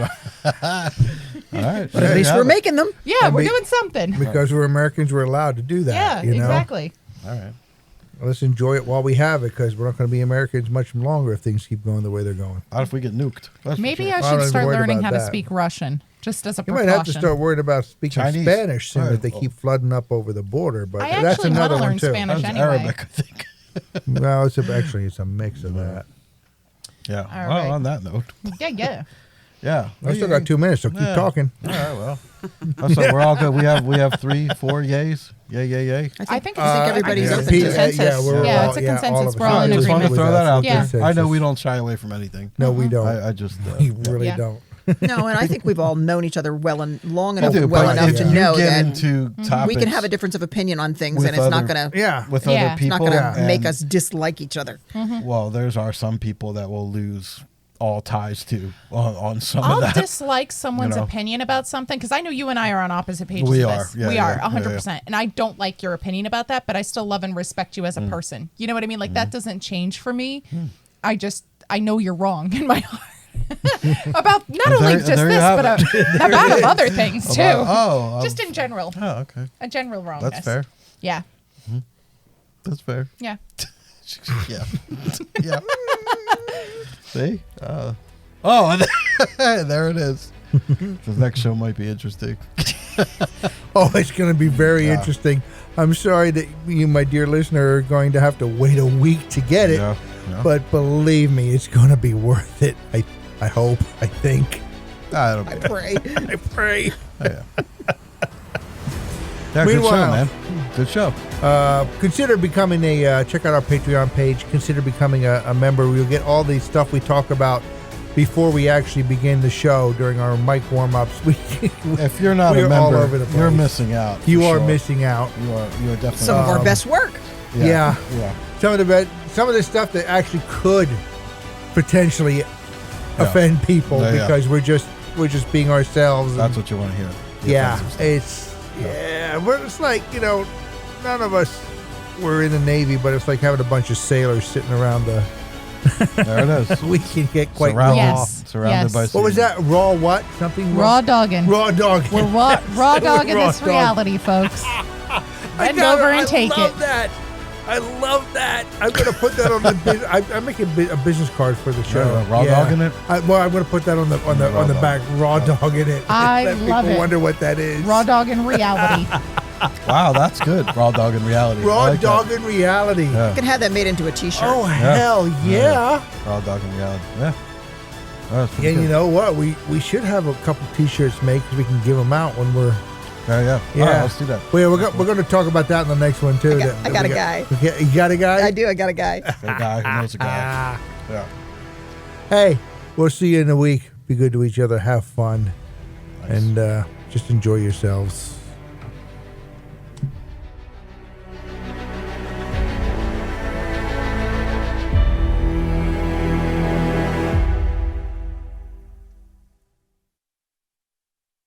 right. But at least we're making them. Yeah, we're doing something. Because we're Americans, we're allowed to do that. Yeah, you know? exactly. All right. Let's enjoy it while we have it, because we're not going to be Americans much longer if things keep going the way they're going. Not if we get nuked. That's for Maybe sure. I I'm not should even start worried learning about how to that. speak Russian, just as a You precaution. might have to start worrying about speaking Chinese. Spanish soon Right. if they keep flooding up over the border. But I that's actually want another to one learn too. Spanish That's anyway. Arabic, I think. Well, it's a mix of that. Yeah. All Well, right. on that note. Yeah. Yeah. I still got 2 minutes, so keep Yeah. talking. All right. Well. So we're all good. We have 3, 4 yays. Yay. I think everybody's yeah, open Pete, to it. consensus. we're Yeah, all, it's a all consensus. of We're us. all in I just wanted to agreement. throw that out Yeah. there. I know we don't shy away from anything. No, we don't. I just. we really Yeah. don't. No, and I think we've all known each other long enough, do, well but enough if to you know get that into topics we can have a difference of opinion on things, with and it's not other- going to Yeah. with Yeah. other It's people. not going to and- make us dislike each other. Well, there's some people that will lose all ties to on some I'll of that. dislike someone's you know. opinion about something because I know you and I are on opposite pages We of are. this. Yeah, we yeah, are yeah, 100%. yeah. And I don't like your opinion about that, but I still love and respect you as a person. You know what I mean? Like that doesn't change for me. I know you're wrong in my heart. About not only just there you this, have but about other things too. Just in general. Oh, okay. A general wrongness. That's fair. Yeah. That's fair. Yeah. Yeah. Yeah. See? Oh, there it is. The next show might be interesting. Oh, it's going to be very interesting. I'm sorry that you, my dear listener, are going to have to wait a week to get it. Yeah, yeah. But believe me, it's going to be worth it. I hope. I think. I Pray. I pray. Yeah, good show, Meanwhile- man. Good show. Consider becoming check out our Patreon page. Consider becoming a member. You'll get all the stuff we talk about before we actually begin the show during our mic warm-ups. If you're not we're a all member, over the place. you're missing out. You for are sure. missing out. You are definitely. Some of our best work. Yeah. Yeah. Some of the stuff that actually could potentially offend people Yeah, yeah. because we're just being ourselves. That's what you want to hear. The Yeah, offensive stuff. it's like, none of us were in the Navy, but it's like having a bunch of sailors sitting around the. There it is. We can get quite Surrounded, raw. Yes. surrounded by. What was that? Raw what? Something Raw dogging. Raw dog. We're raw dogging Raw this dog. reality, folks. I Bend got over it. and take I love it. that. I love that. I'm gonna put that on the. I'm making a business card for the show. Raw dogging it? I'm gonna put that on the Raw dog. back. Raw dogging it. I Let love people it. wonder what that is. Raw dogging reality. Wow, that's good. Raw dog in reality. I Raw like that. dog in reality. Yeah. You can have that made into a T-shirt. Oh hell yeah! Raw dog in reality. Yeah. That's pretty And good. you know what? We should have a couple T-shirts made because we can give them out when we're. Yeah. Yeah, All right, let's do that. Well, we're going to talk about that in the next one too. I got a guy. You got a guy? I do. I got a guy. The guy who knows a guy. Yeah. Hey, we'll see you in a week. Be good to each other. Have fun, and just enjoy yourselves.